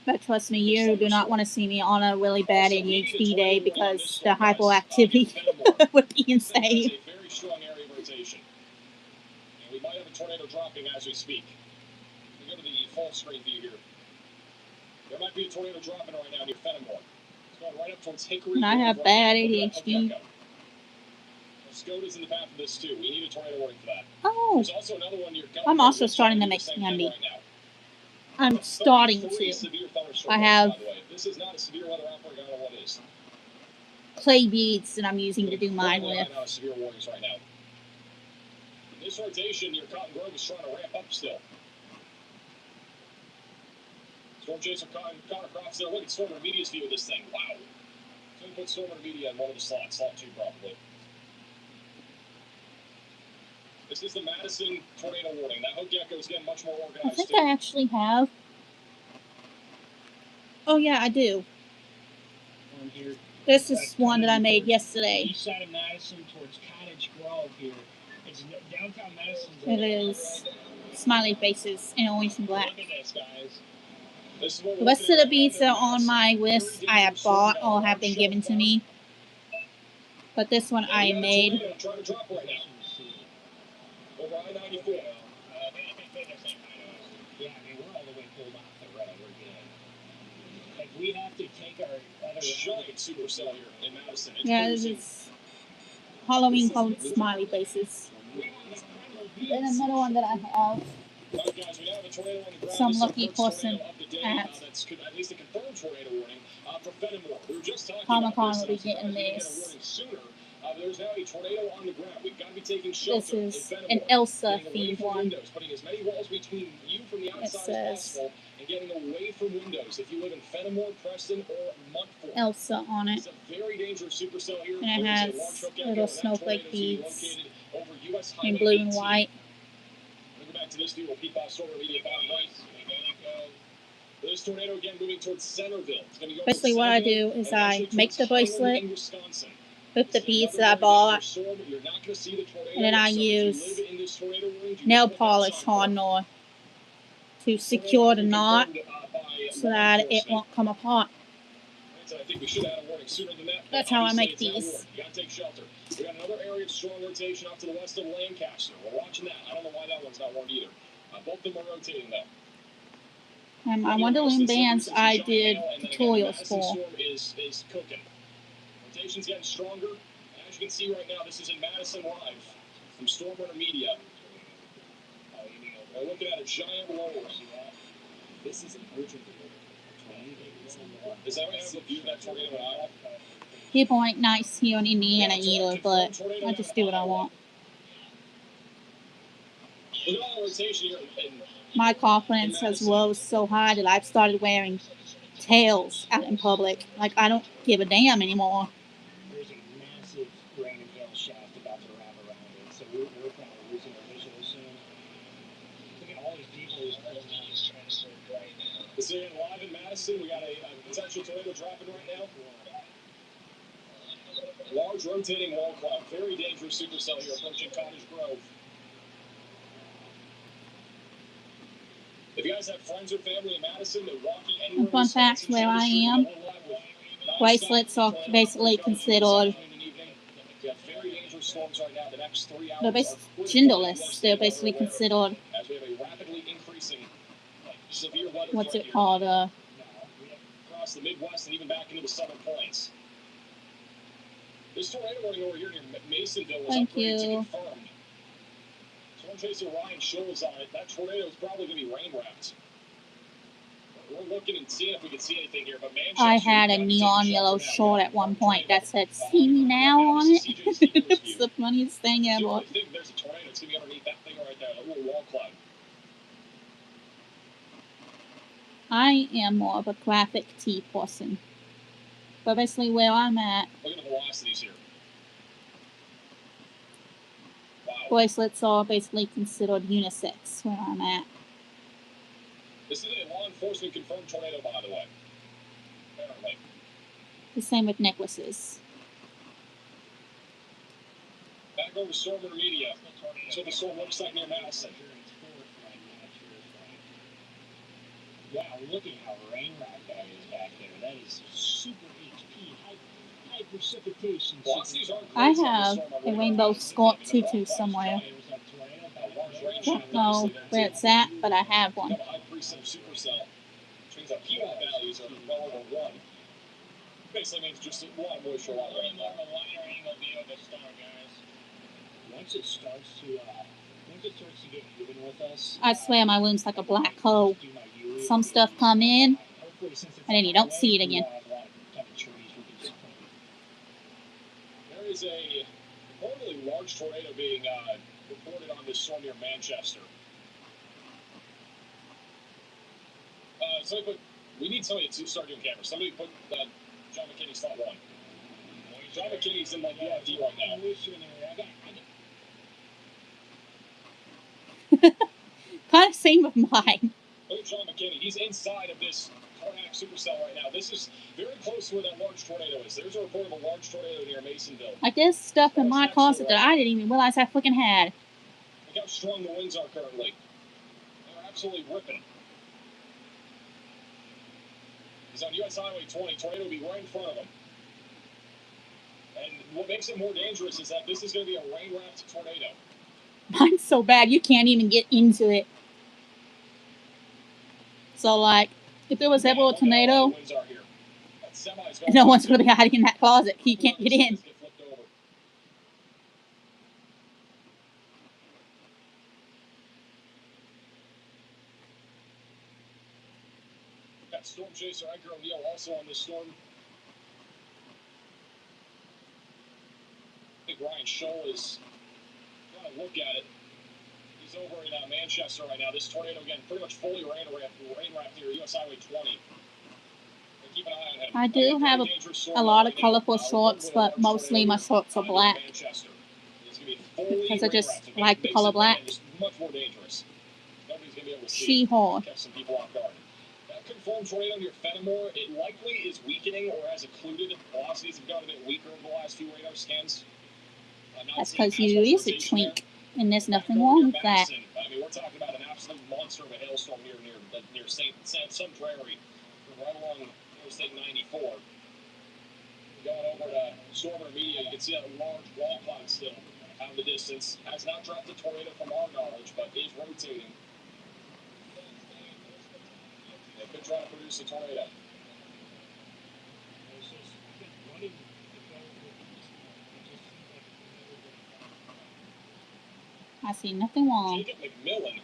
But trust me, you do not want to see me on a really bad ADHD day because the hyperactivity would be insane. It's a very strong area of rotation. And we might have a tornado dropping as we speak. We go to the full screen view here. There might be a tornado dropping right now near Fenimore. It's going right up towards Hickory. And I have bad ADHD. Scota's in the path of this too. We need a tornado warning for that. Oh. There's also another one near I'm also starting to make candy. Right now. I'm starting to. I have this is not a severe weather outbreak. I don't know what is. Clay beads that I'm using to do mine with. Severe warnings right now. This rotation near Cotton Grove is trying to ramp up still. Storm chaser Connor Croft's there. Look at Storm Intermediate's view of this thing. Wow. So we put Storm Intermediate in one of the slots, slot 2 probably. This is the Madison tornado warning. That hook gecko is getting much more organized. I think I actually have. Oh yeah, I do. This is one that I made yesterday. East side of Madison towards Cottage Grove here. It's downtown Madison. It is smiley faces in orange and black. Look at this, guys. The rest of the beads that are on my list I have bought or have been given to me. But this one I made. Over I-94. Yeah, I mean, we're all the way pulled off the road. We're good. Like, we have to take our other giant supercell here in Madison. Yeah, this is Halloween colored smiley faces. Then another one that I have. Right, guys, we now have a tornado on the ground. Some lucky person at that's at least a confirmed tornado warning for Fenimore. We were just talking Comic-Con about will this. be getting this. Sooner. There's now a tornado on the ground. We've got to be taking shelter. This is an Elsa themed one. Windows, putting as many walls between you from the outside as possible and getting away from windows. If you live in Fenimore, Preston, or Montfort, Elsa on it. it's a very dangerous supercell here. And it has little snowflake beads in blue and white. We'll go back to this view. We'll keep Storm Intermediate bottom right. This tornado again moving towards Centerville. It's going to go basically what I do is I make the bracelet with the beads that I bought, and then I use nail polish on or to secure the knot so that it won't come apart. That's how I make these. You gotta take shelter. We got another area of strong rotation off to the west of Lancaster. We're watching that. I don't know why that one's not warned either. Both of them are rotating though. My Wonderloom bands I did tutorials for. Storm is cooking. Rotation's getting stronger. As you can see right now, this is in Madison Live from Stormrunner Media. We're looking at a giant roll. This is an urgent tornado. Does that have the view of that tornado in Iowa? People ain't nice here in Indiana either, but I just do what I want. Look at all the rotation here. My confidence has rose so high that I've started wearing tails out in public. Like, I don't give a damn anymore. There's a massive rain and hail shaft about to wrap around it, so we're probably losing our visual soon. Look at all these people who's pulling out these transferred right now. This is live in Madison. We got a potential tornado dropping right now. Large rotating wall cloud. Very dangerous supercell here approaching Cottage Grove. If you guys have friends or family in Madison, Milwaukee, anywhere. And fun fact, where I am, bracelets are basically considered, they're basically genderless. They're basically considered, what's it called, across the Midwest and even back into the Southern Plains. This tornado warning over here near Masonville was upgraded to confirmed. Storm chaser Ryan Scholl's on it. That tornado is probably going to be rain wrapped. We're looking and seeing if we can see anything here, but Manchester, I had a neon yellow short at one point that said "See me now" on it. It's the funniest thing ever. I think there's a tornado. It's going to be underneath that thing right there, a little wall cloud. I am more of a graphic tee person. But basically where I'm at, look at the velocities here. Wow. Bracelets are basically considered unisex where I'm at. This is a law enforcement confirmed tornado, by the way. Apparently. The same with necklaces. Back over to Stormrunner Media. So the storm looks like near Madison. Wow, look at how rain wrapped that is back there. That is super HP, high precipitation. I have a rainbow Scott tutu somewhere. Don't know where it's at, but I have one. Basically means just a lot of moisture, a lot of rain. Once it starts to get even with us, I swear my room's like a black hole. Some stuff come in, and then you don't see it again. There is a reportedly large tornado being reported on this storm near Manchester. We need somebody to start doing cameras. Somebody put John McKinney's thought one. John McKinney's in like UFD right now. Kind of same with mine. Look at John McKinney. He's inside of this tornadic supercell right now. This is very close to where that large tornado is. There's a report of a large tornado near Masonville. Like there's stuff in my closet that I didn't even realize I freaking had. Look how strong the winds are currently. They're absolutely ripping. He's on US Highway 20. Tornado will be right in front of him. And what makes it more dangerous is that this is going to be a rain-wrapped tornado. Mine's so bad you can't even get into it. So, like, if there was ever a tornado, no one's going to be hiding in that closet. You can't get in. Got Storm Chaser Edgar O'Neill also on this storm. I think Ryan Scholl is trying to look at it. He's over in Manchester right now. This tornado, again, pretty much fully rain-wrapped here, US Highway 20. Keep an eye on him. I do have a lot of colorful shorts, but mostly my shorts are black. Because I just like the color black. Much more dangerous. Nobody's going to be able to see She-Whore. catch some people off guard. That confirmed tornado near Fenimore, it likely is weakening or has occluded. Velocities have gotten a bit weaker over the last few radar scans. That's because you use a twink, and there's nothing wrong with that. I mean, we're talking about an absolute monster of a hailstorm near Sun Prairie, right along Interstate 94. Going over to Stormrunner Media, you can see that large wall cloud still out in the distance. Has not dropped a tornado from our knowledge, but is rotating. have been trying to produce a tornado. It's just, I think running the bell with it just seems like I see nothing wrong Jacob McMillan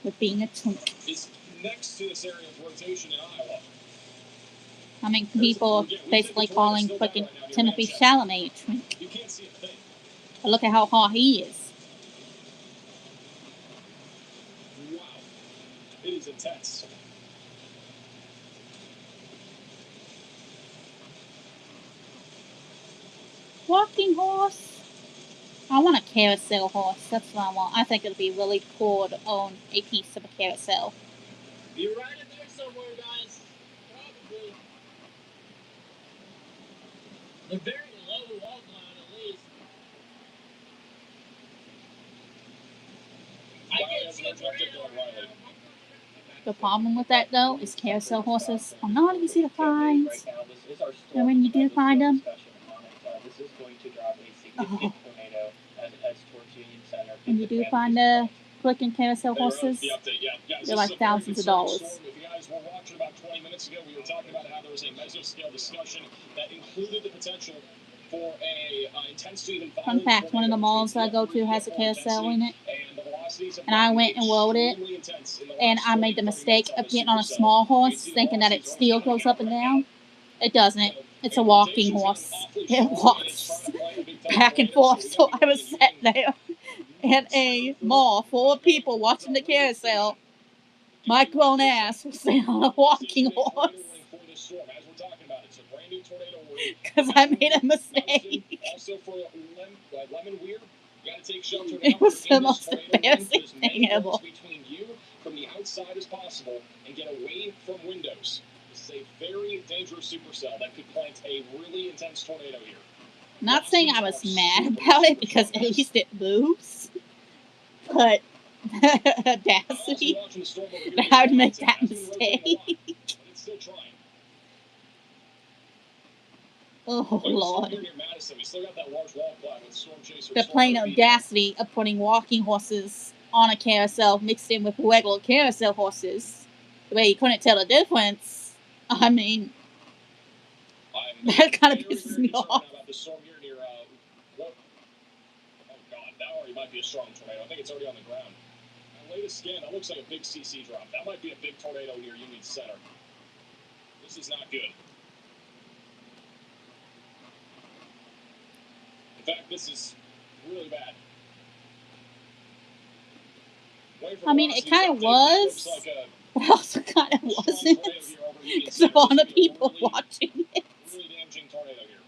with being a twink. is next to this area of rotation in Iowa. I mean, people basically calling freaking Timothy Chalamet a twink. You can't see a thing. But look at how hot he is. Wow. It is intense. Walking horse. I want a carousel horse. That's what I want. I think it'd be really cool to own a piece of a carousel. you're right in there somewhere, guys. Probably. They're very low log line, at least. I can't see a tornado right now. The problem with that, though, is carousel horses are not easy to find. And when you do find them, This is going to drop a significant tornado as towards Union Center. when you do find the freaking carousel Hey, we're on horses, the update. Yeah, guys, they're this like is a very thousands of concerning dollars. storm. If you guys were watching about 20 minutes ago, we were talking about how there was a mesoscale discussion that included the potential for a intense to even Fun violent fact, one of the tornado malls I go to has a carousel in it. And I went and rode it, and I made the mistake of getting on a small horse, thinking that it still goes up and down. It doesn't. It's a walking horse. It walks back and forth. So I was sat there in a mall full of people watching the carousel. My grown ass was sitting on a walking horse because I made a mistake. It was the most embarrassing thing ever. Between you from the outside as possible and get away from windows. This is a very dangerous supercell that could plant a really intense tornado here. Not saying I was mad about it because at least it moves, but the audacity that I would make that mistake. Oh Lord. The plain audacity of putting walking horses on a carousel mixed in with regular carousel horses, the way you couldn't tell the difference. I mean, that kind of pisses me off. Oh God, that already might be a strong tornado. I think it's already on the ground. My latest scan, that looks like a big CC drop. That might be a big tornado near Union Center. This is not good. In fact, this is really bad. I mean, it kind of was, but also kind of wasn't, because of all the people watching it. Really damaging tornado here.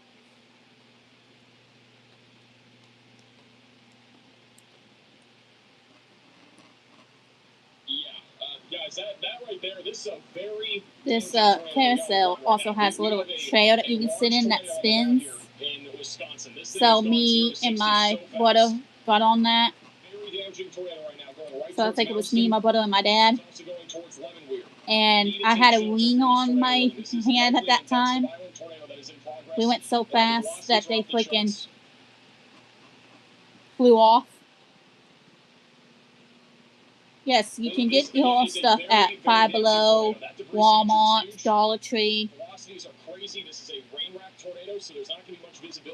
Yeah, guys, that right there, this is a very... This carousel also has a little trail that you can sit in that spins. So me and my brother got on that. So I think it was me, my brother, and my dad. And I had a ring on my hand at that time. We went so fast that they freaking flew off. Yes, you can get your stuff at Five Below, Walmart, Dollar Tree,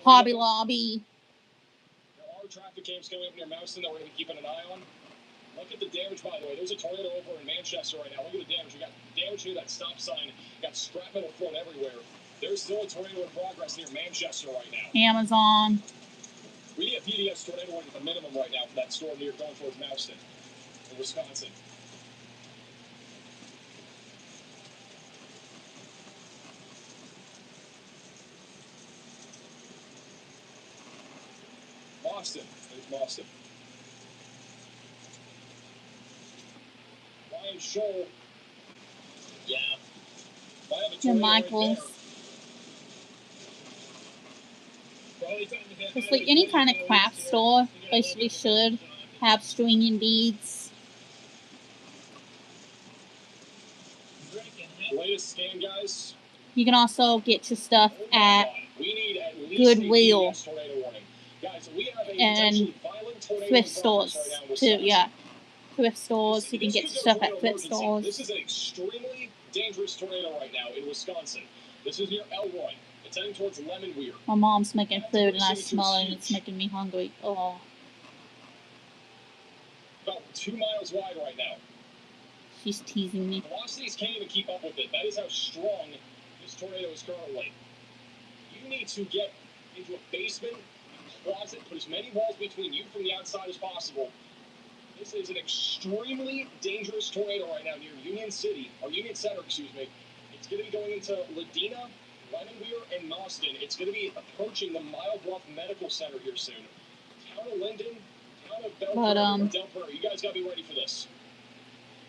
Hobby Lobby. There are traffic cams coming up near Mouston that we're going to be keeping an eye on. Look at the damage, by the way. There's a tornado over in Manchester right now. Look at the damage. We got damage near that stop sign. We got scrap metal thrown everywhere. There's still a tornado in progress near Manchester right now. Amazon. We need a PDS tornado warning at the minimum right now for that storm near going towards Mouston in Wisconsin. Boston. There's Boston. Ryan Scholl. Yeah. The Michaels. It's like any kind of craft store basically should have stringing beads. Latest scan, guys. You can also get your stuff at Goodwill and thrift stores too. Yeah, thrift stores. You can get your stuff at thrift stores. This is an extremely dangerous tornado right now in Wisconsin. This is near Elroy. It's heading towards Lemonweir. My mom's making That food debris and I signature smell is it and it's huge. making me hungry. Oh, About 2 miles wide right now. she's teasing me. Velocities can't even keep up with it. That is how strong this tornado is currently. You need to get into a basement, a closet, put as many walls between you from the outside as possible. This is an extremely dangerous tornado right now near Union City, or Union Center, excuse me. It's going to be going into Ladina, Lemonweir, and Mauston. It's going to be approaching the Mile Bluff Medical Center here soon. Town of Linden, town of Del Prairie. You guys got to be ready for this.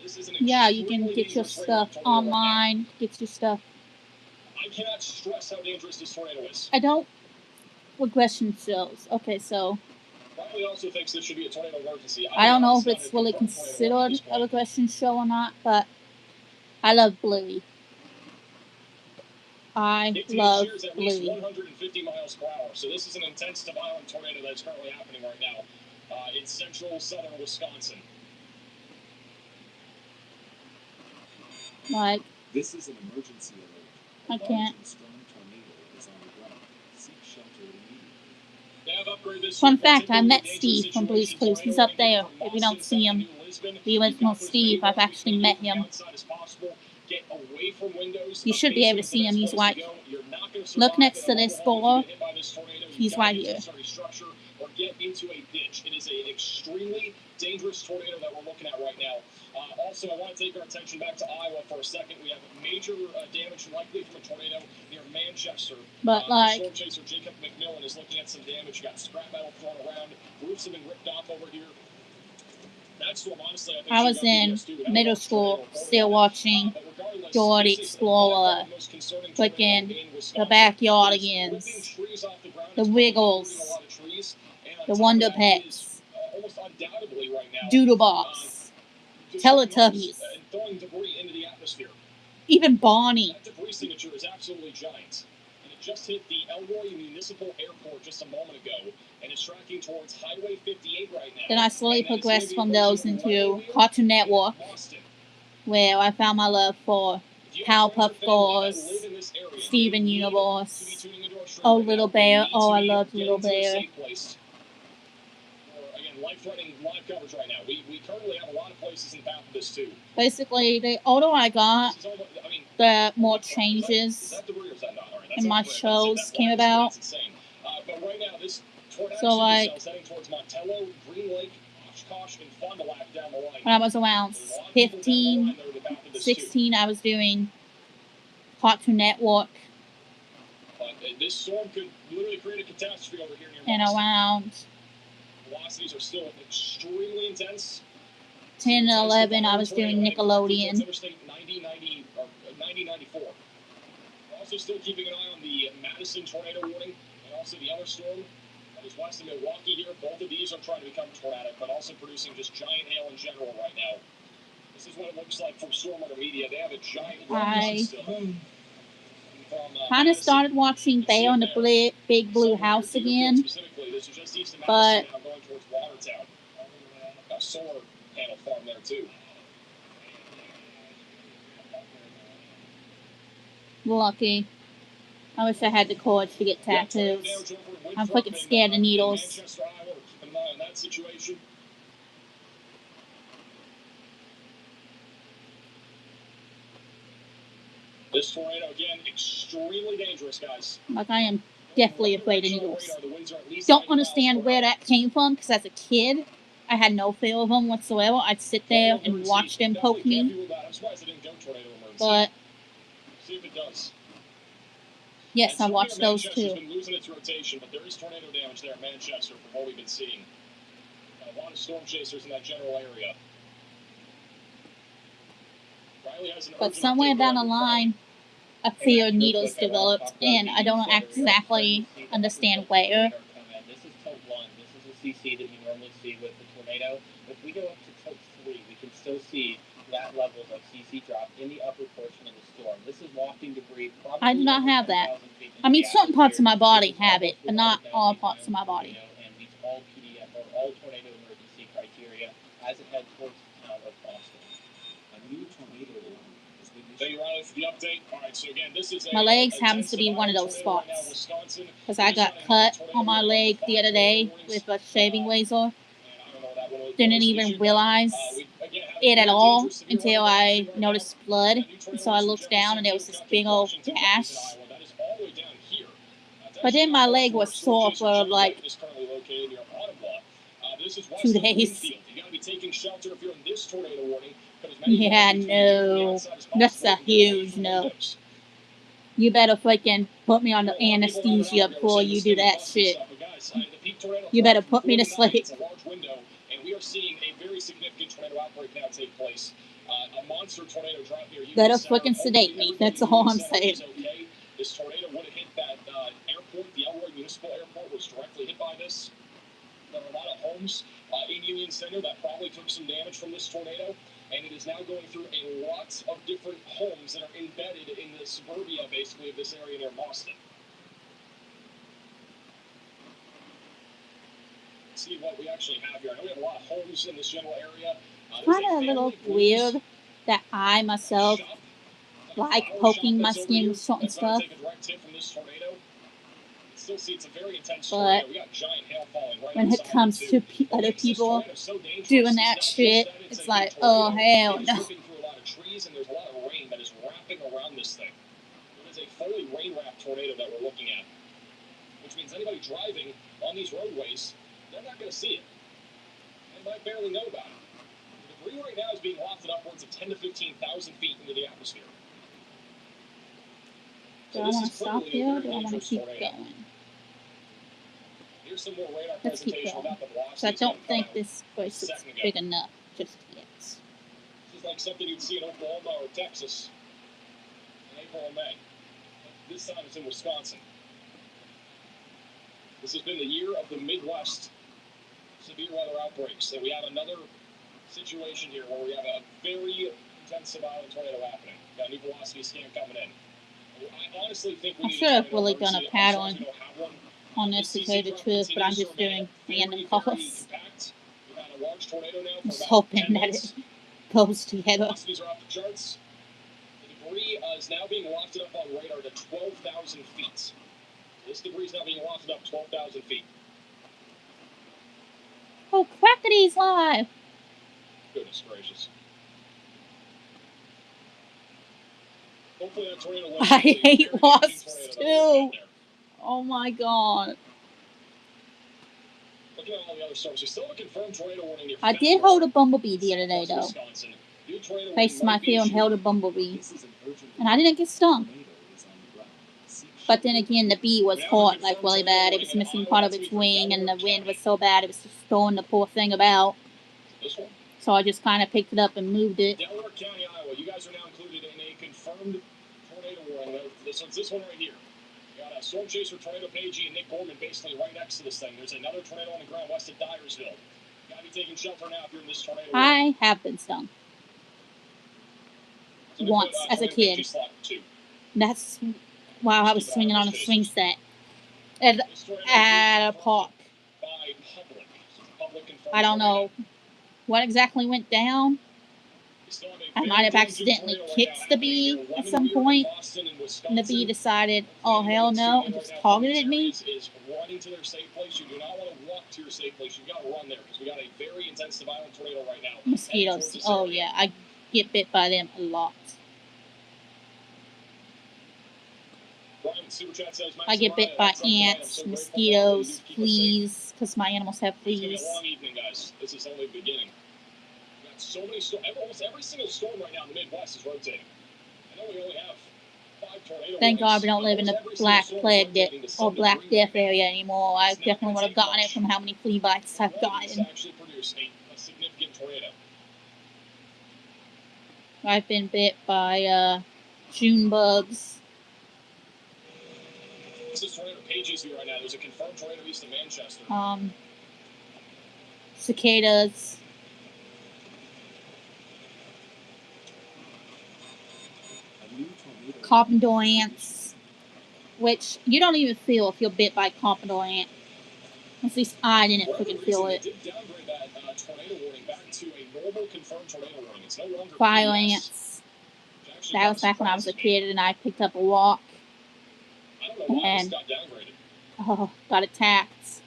This is an Yeah, you can extremely get your dangerous stuff tornado right now. online. Get your stuff. I cannot stress how dangerous this tornado is. I don't. Regression shows. Okay, so Riley also thinks this should be a tornado emergency. I don't know if It's it's not a really confirmed tornado at considered this a point. regression show or not, but I love Bluey. I 15 love shears at least Bluey. 150 miles per hour. So this is an intense to violent tornado that is currently happening right now in central southern Wisconsin. Like, This is an emergency alert. I A large can't. and strong tornado is on the ground. Seek shelter immediately. They have upgraded this Fun to a fact, I particularly met dangerous Steve from Blue's situation Clues. He's tornado up right here there. from If you don't Boston, see south of him, New Lisbon. the You've original got to put as many Steve, I've walls actually between met you from the him. outside as possible. Get away from windows. You A should be able to basement's see the him. best He's place like, to go. You're not going to look survive next in to a this mobile home if door. you get hit by this tornado. You've He's got to right get to here. a sturdy structure or get into a ditch. It is an extremely dangerous tornado that we're looking at right now. Also, I want to take our attention back to Iowa for a second. We have major damage likely from a tornado near Manchester. But like, Storm chaser Jacob McMillan is looking at some damage. You got scrap metal thrown around. Roofs have been ripped off over here. That storm, honestly, I think I was in middle school still watching Dora the Explorer, freaking the Backyardigans, the Wiggles, the Wonder Pets, almost undoubtedly right now, Doodlebox, Teletubbies, and throwing debris into the atmosphere. even Bonnie. That debris signature is absolutely giant. And it just hit the Elroy Municipal Airport just a moment ago and is tracking towards Highway 58 right now. Then I slowly And that is progressed gonna from be those approaching into Lemonweir Cartoon and Network, Boston. where I found my love for If you have friends or Powerpuff family that Girls, live in this area, Steven they need to be Universe, tuning into our show Oh right Little now. Bear. They need Oh, to I be love getting Little to a Bear. safe place. For, again, life-threatening live coverage right now. We currently have a lot of places in the path of this too. Basically, the older I got, This is almost, I mean, the more is changes that debris or is that not? All right, that's in my not correct. shows That's came black about. That's insane. But right now, this tornadic So, like, supercell is heading towards Montello, Green Lake, Oshkosh, and Fond du Lac down the line. When I was around There's a lot of people down the 15, line that are in the path of this too. 16, I was doing Cartoon Network But this storm could literally create a catastrophe over here near and Boston. around Velocities are still extremely intense. 10 and 11, I was doing Nickelodeon. Nickelodeon. Interstate 90, or 9094. We're also still keeping an eye on the Madison tornado warning and also the other storm that is west of Milwaukee here. Both of these are trying to become tornadic, but also producing just giant hail in general right now. This is what it looks like from Stormwater Media. They have a giant I still. kind of started watching Bear in the Big Blue House again, This is just east of but Madison now, going towards Watertown. A solar panel farm there too. lucky. I wish I had the courage to get tattoos. I'm freaking scared of needles. Manchester, Iowa, keep an eye on that situation. This tornado again, extremely dangerous, guys. Like, I am definitely afraid of needles. The winds are at least Don't 90 miles understand per where hour. that came from, because as a kid, I had no fear of them whatsoever. I'd sit there and watch them poke Definitely can't me, rule that. I'm surprised it didn't go tornado emergency. but See if it does. yes, I And watched Tornado those Manchester's too. been losing its rotation, but there is tornado damage there in Manchester from what we've been seeing. A lot of storm chasers in that general area. Riley has an But urgent somewhere update down the on line, a fear of needles developed, and I don't exactly understand where. This is tilt 1. This is the CC that you normally see with the tornado. If we go up to tilt 3, we can still see that levels of CC drop in the upper portion of the storm. This is wafting debris. I do not have that. I mean, certain parts of my body have it, but not all parts of my body. And meets all PDF or all tornado emergency criteria as it heads towards the town of Boston. A new tornado warning has been issued. Thank you, Riley, for the update. All right, so again, this is My legs happens to be one of those tornado right now, spots. Wisconsin. Because I got cut on my leg the other day with a shaving razor. And I don't know that one was Didn't even issued, realize we, again, have it at very all dangerous severe until weather I happening right noticed now. blood. New tornado And so I warnings looked from down and there was Jefferson, this County, big old Washington, gash. Counties, and Iowa. That is all the way down here. It's But then actually my not leg far was from sore where Jason for John like White is currently located near Ottawa. This is west 2 of days. Greenfield. You got to be taking shelter if you're in this tornado warning. As many Yeah, miles between you and the no. outside as That's possible a to get away huge from no. windows. You better freaking put me on the Well, a lot of people around anesthesia Ottawa are before saying you this do thing is that busted shit. stuff, but guys, the peak tornado You better put me to 49, sleep. it's a large window, and we are seeing a very significant tornado outbreak now take place. A monster tornado drop near Union Better Center. freaking sedate me. That's all I'm saying. Okay. This tornado would have hit that airport, the Elroy Municipal Airport was directly hit by this. There are a lot of homes in Union Center that probably took some damage from this tornado, and it is now going through a lot of different homes that are embedded in the suburbia, basically, of this area near Boston. Let's see what we actually have here. I know we have a lot of homes in this general area. Kind of a little weird that I myself like poking my skin with certain stuff. Still see it's a very intense But tornado. We got giant hail falling right when it outside comes it, to too. other What makes this people tornado so dangerous doing is that not just shit, that it's a like, big oh tornado, hell it is no. ripping through a lot of trees, and there's a lot of rain that is wrapping around this thing. It is a fully rain-wrapped tornado that we're looking at, which means anybody driving on these roadways, they're not going to see it. They might barely know about it. The debris right now is being wafted upwards of 10 to 15,000 feet into the atmosphere. Do I want to stop here or do I want to keep going? Here's some more radar Let's keep presentation going. without the velocity. So I don't think this place is big enough just yet. This is like something you'd see in Oklahoma or Texas in April or May. This time it's in Wisconsin. This has been the year of the Midwest severe weather outbreaks, and we have another situation here where we have a very intense violent tornado happening. Got a new velocity scan coming in. I honestly think we I should have really done a pattern on this to tell you the truth, but I'm just doing random calls. I'm just hoping that it goes together. Velocities are off the charts. The debris is now being wafted up on radar to 12,000 feet. This debris is now being wafted up 12,000 feet. Oh, Crackity's live! Goodness gracious. Hopefully that tornado I hate wasps too. Oh my god. Looking at all the other storms, we still have a confirmed tornado warning near I did hold a bumblebee the other day though. Wisconsin. New tornado Faced warning my might be fear and issued. held a bumblebee. This is an urgent And I didn't get stung. tornado is on the ground. Seek But then shelter. again, the bee was hot, like really bad. It was missing part of its wing, and the wind was so bad it was just throwing the poor thing about. This one. So I just kind of picked it up and moved it. Delaware County, Iowa. You guys are now included in a confirmed tornado warning. This one right here. You got a storm chaser tornado Pagey and Nick Gorman basically right next to this thing. There's another tornado on the ground west of Dyersville. You gotta be taking shelter now if you're in this tornado warning. I have been stung. So they Once, put, as a tornado kid. Pagey slot 2. That's while I was swinging on a swing set at This tornado a is park. by public. So public confirmed I don't tornado. know what exactly went down. We still have a I very might have dangerous accidentally tornado right kicked now the happening bee near at some Lemonweir, point, Boston, and and the bee Wisconsin. decided, oh hell no, and just targeted me. Is running to their safe place. You do not want to walk to your safe place. You got to run there because we got a very intense violent tornado right now. Mosquitoes. Oh yeah, I get bit by them a lot. Brian, Super Chat says, I get bit by ants, mosquitoes, fleas, because my animals have It's gonna be fleas. a long evening, guys. This is only the beginning. We got so many almost every single storm right now in the Midwest is rotating. I know we only have 5 tornadoes. Thank God we don't live in the Black Plague or Black Death area anymore. I definitely would have gotten it from how many flea bites I've gotten. Actually produce a significant tornado. I've been bit by June bugs. This is tornado Pages here right now. There's a confirmed tornado east of Manchester. Cicadas. A new tornado. Carpenter ants, which you don't even feel if you're bit by carpenter ant. At least I didn't For whatever freaking feel reason, it. they did downgrade that tornado warning back to a normal confirmed tornado warning. It's no longer Fire PES. ants. actually That was back when I was a kid and I picked up a walk I don't know why this and got downgraded. got attacked.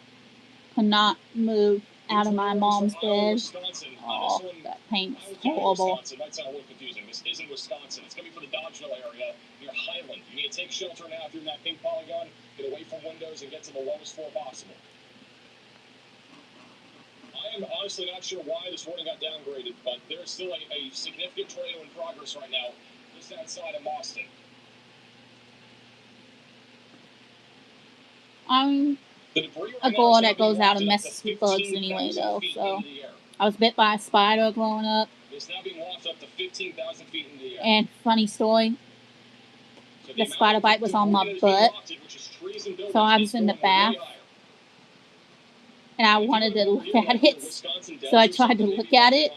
Could not move out of my mom's bed. Wisconsin. Oh, This one, that pain I was would tell you horrible. Wisconsin. Might sound a little confusing. This isn't Wisconsin. It's going to be for the Dodgeville area near Highland. You need to take shelter now if you're in that pink polygon. Get away from windows and get to the lowest floor possible. I am honestly not sure why this warning got downgraded, but there is still a significant tornado in progress right now just outside of Boston. I'm a girl that goes out and messes with bugs anyway, though, so I was bit by a spider growing up. It's now being wafted up to 15,000 feet in the air. And funny story, the spider bite was on my butt, so I was in the bath, and I wanted to look at it, so I tried to look at it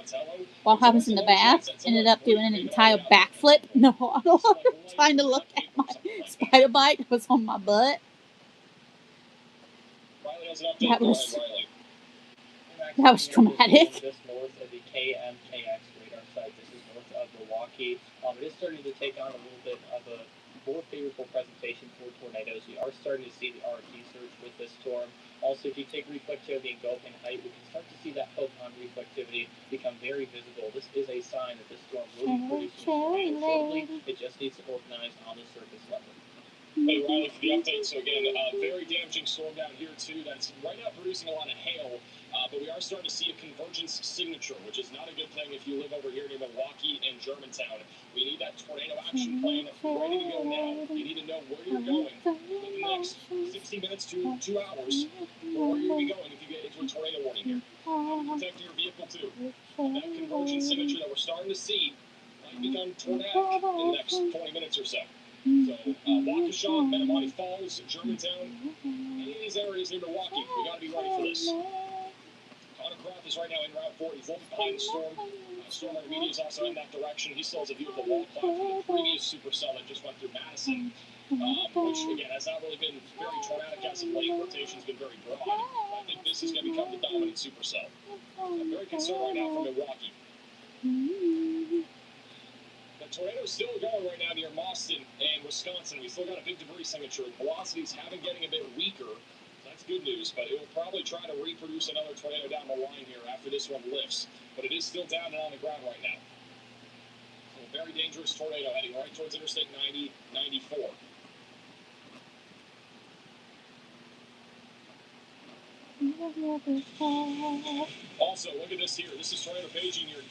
while I was in the bath, ended up doing an entire backflip in the water, trying to look at my spider bite that was on my butt. That was traumatic. Just north of the KMKX radar site. This is north of Milwaukee. It is starting to take on a little bit of a more favorable presentation for tornadoes. We are starting to see the RT surge with this storm. Also, if you take reflectivity and engulfing height, we can start to see that photon reflectivity become very visible. This is a sign that this storm will be producing tornadoes shortly. It just needs to organize on the surface level. Hey Riley for the update. So again, very damaging storm down here too. That's right now producing a lot of hail, but we are starting to see a convergence signature, which is not a good thing if you live over here near Milwaukee and Germantown. We need that tornado action plan ready to go now. You need to know where you're going within the next 60 minutes to 2 hours, or where you'll be going if you get into a tornado warning here. Protect your vehicle too. And that convergence signature that we're starting to see might become tornadic in the next 20 minutes or so. So, Waukesha, Menomonee Falls, Germantown, any of these areas near Milwaukee, we got to be ready for this. Connor Croft is right now in Route 4. He's a little bit behind the storm. Stormwater Media is also in that direction. He still has a view of the wall cloud from the previous supercell that just went through Madison, which, again, has not really been very traumatic as of late. Rotation's been very broad. I think this is going to become the dominant supercell. I'm very concerned right now for Milwaukee. The tornado's still going right now near Boston and Wisconsin. We still got a big debris signature. Velocities have been getting a bit weaker. That's good news, but it will probably try to reproduce another tornado down the line here after this one lifts. But it is still down and on the ground right now. So a very dangerous tornado heading right towards Interstate 90, 94. Also, look at this here. This is tornado paging near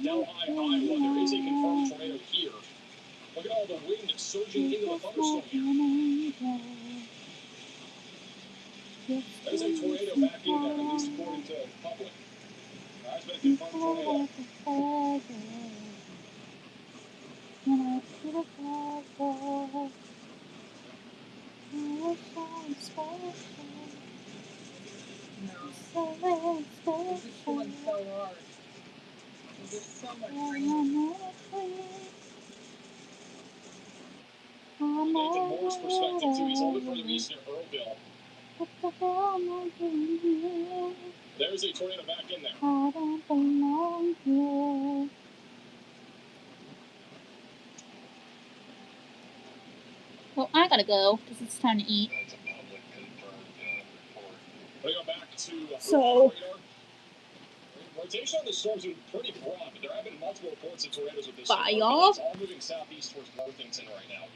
Delhi, Iowa. There is a confirmed tornado here. Look at all the wind surging into the thunderstorm here. There's a tornado back in there, at least according to the public. That's been a confirmed tornado. This is going so hard. There's so much rain. From Nathan Moore's perspective, too, he's a little further east near Earlville. There's a tornado back in there. I don't belong here. Well, I gotta go because it's time to eat. That's a public confirmed report. We go back to So, rotation on the storm's been pretty broad, but there have been multiple reports of tornadoes with this. bye, one. y'all. It's all moving southeast towards Worthington right now.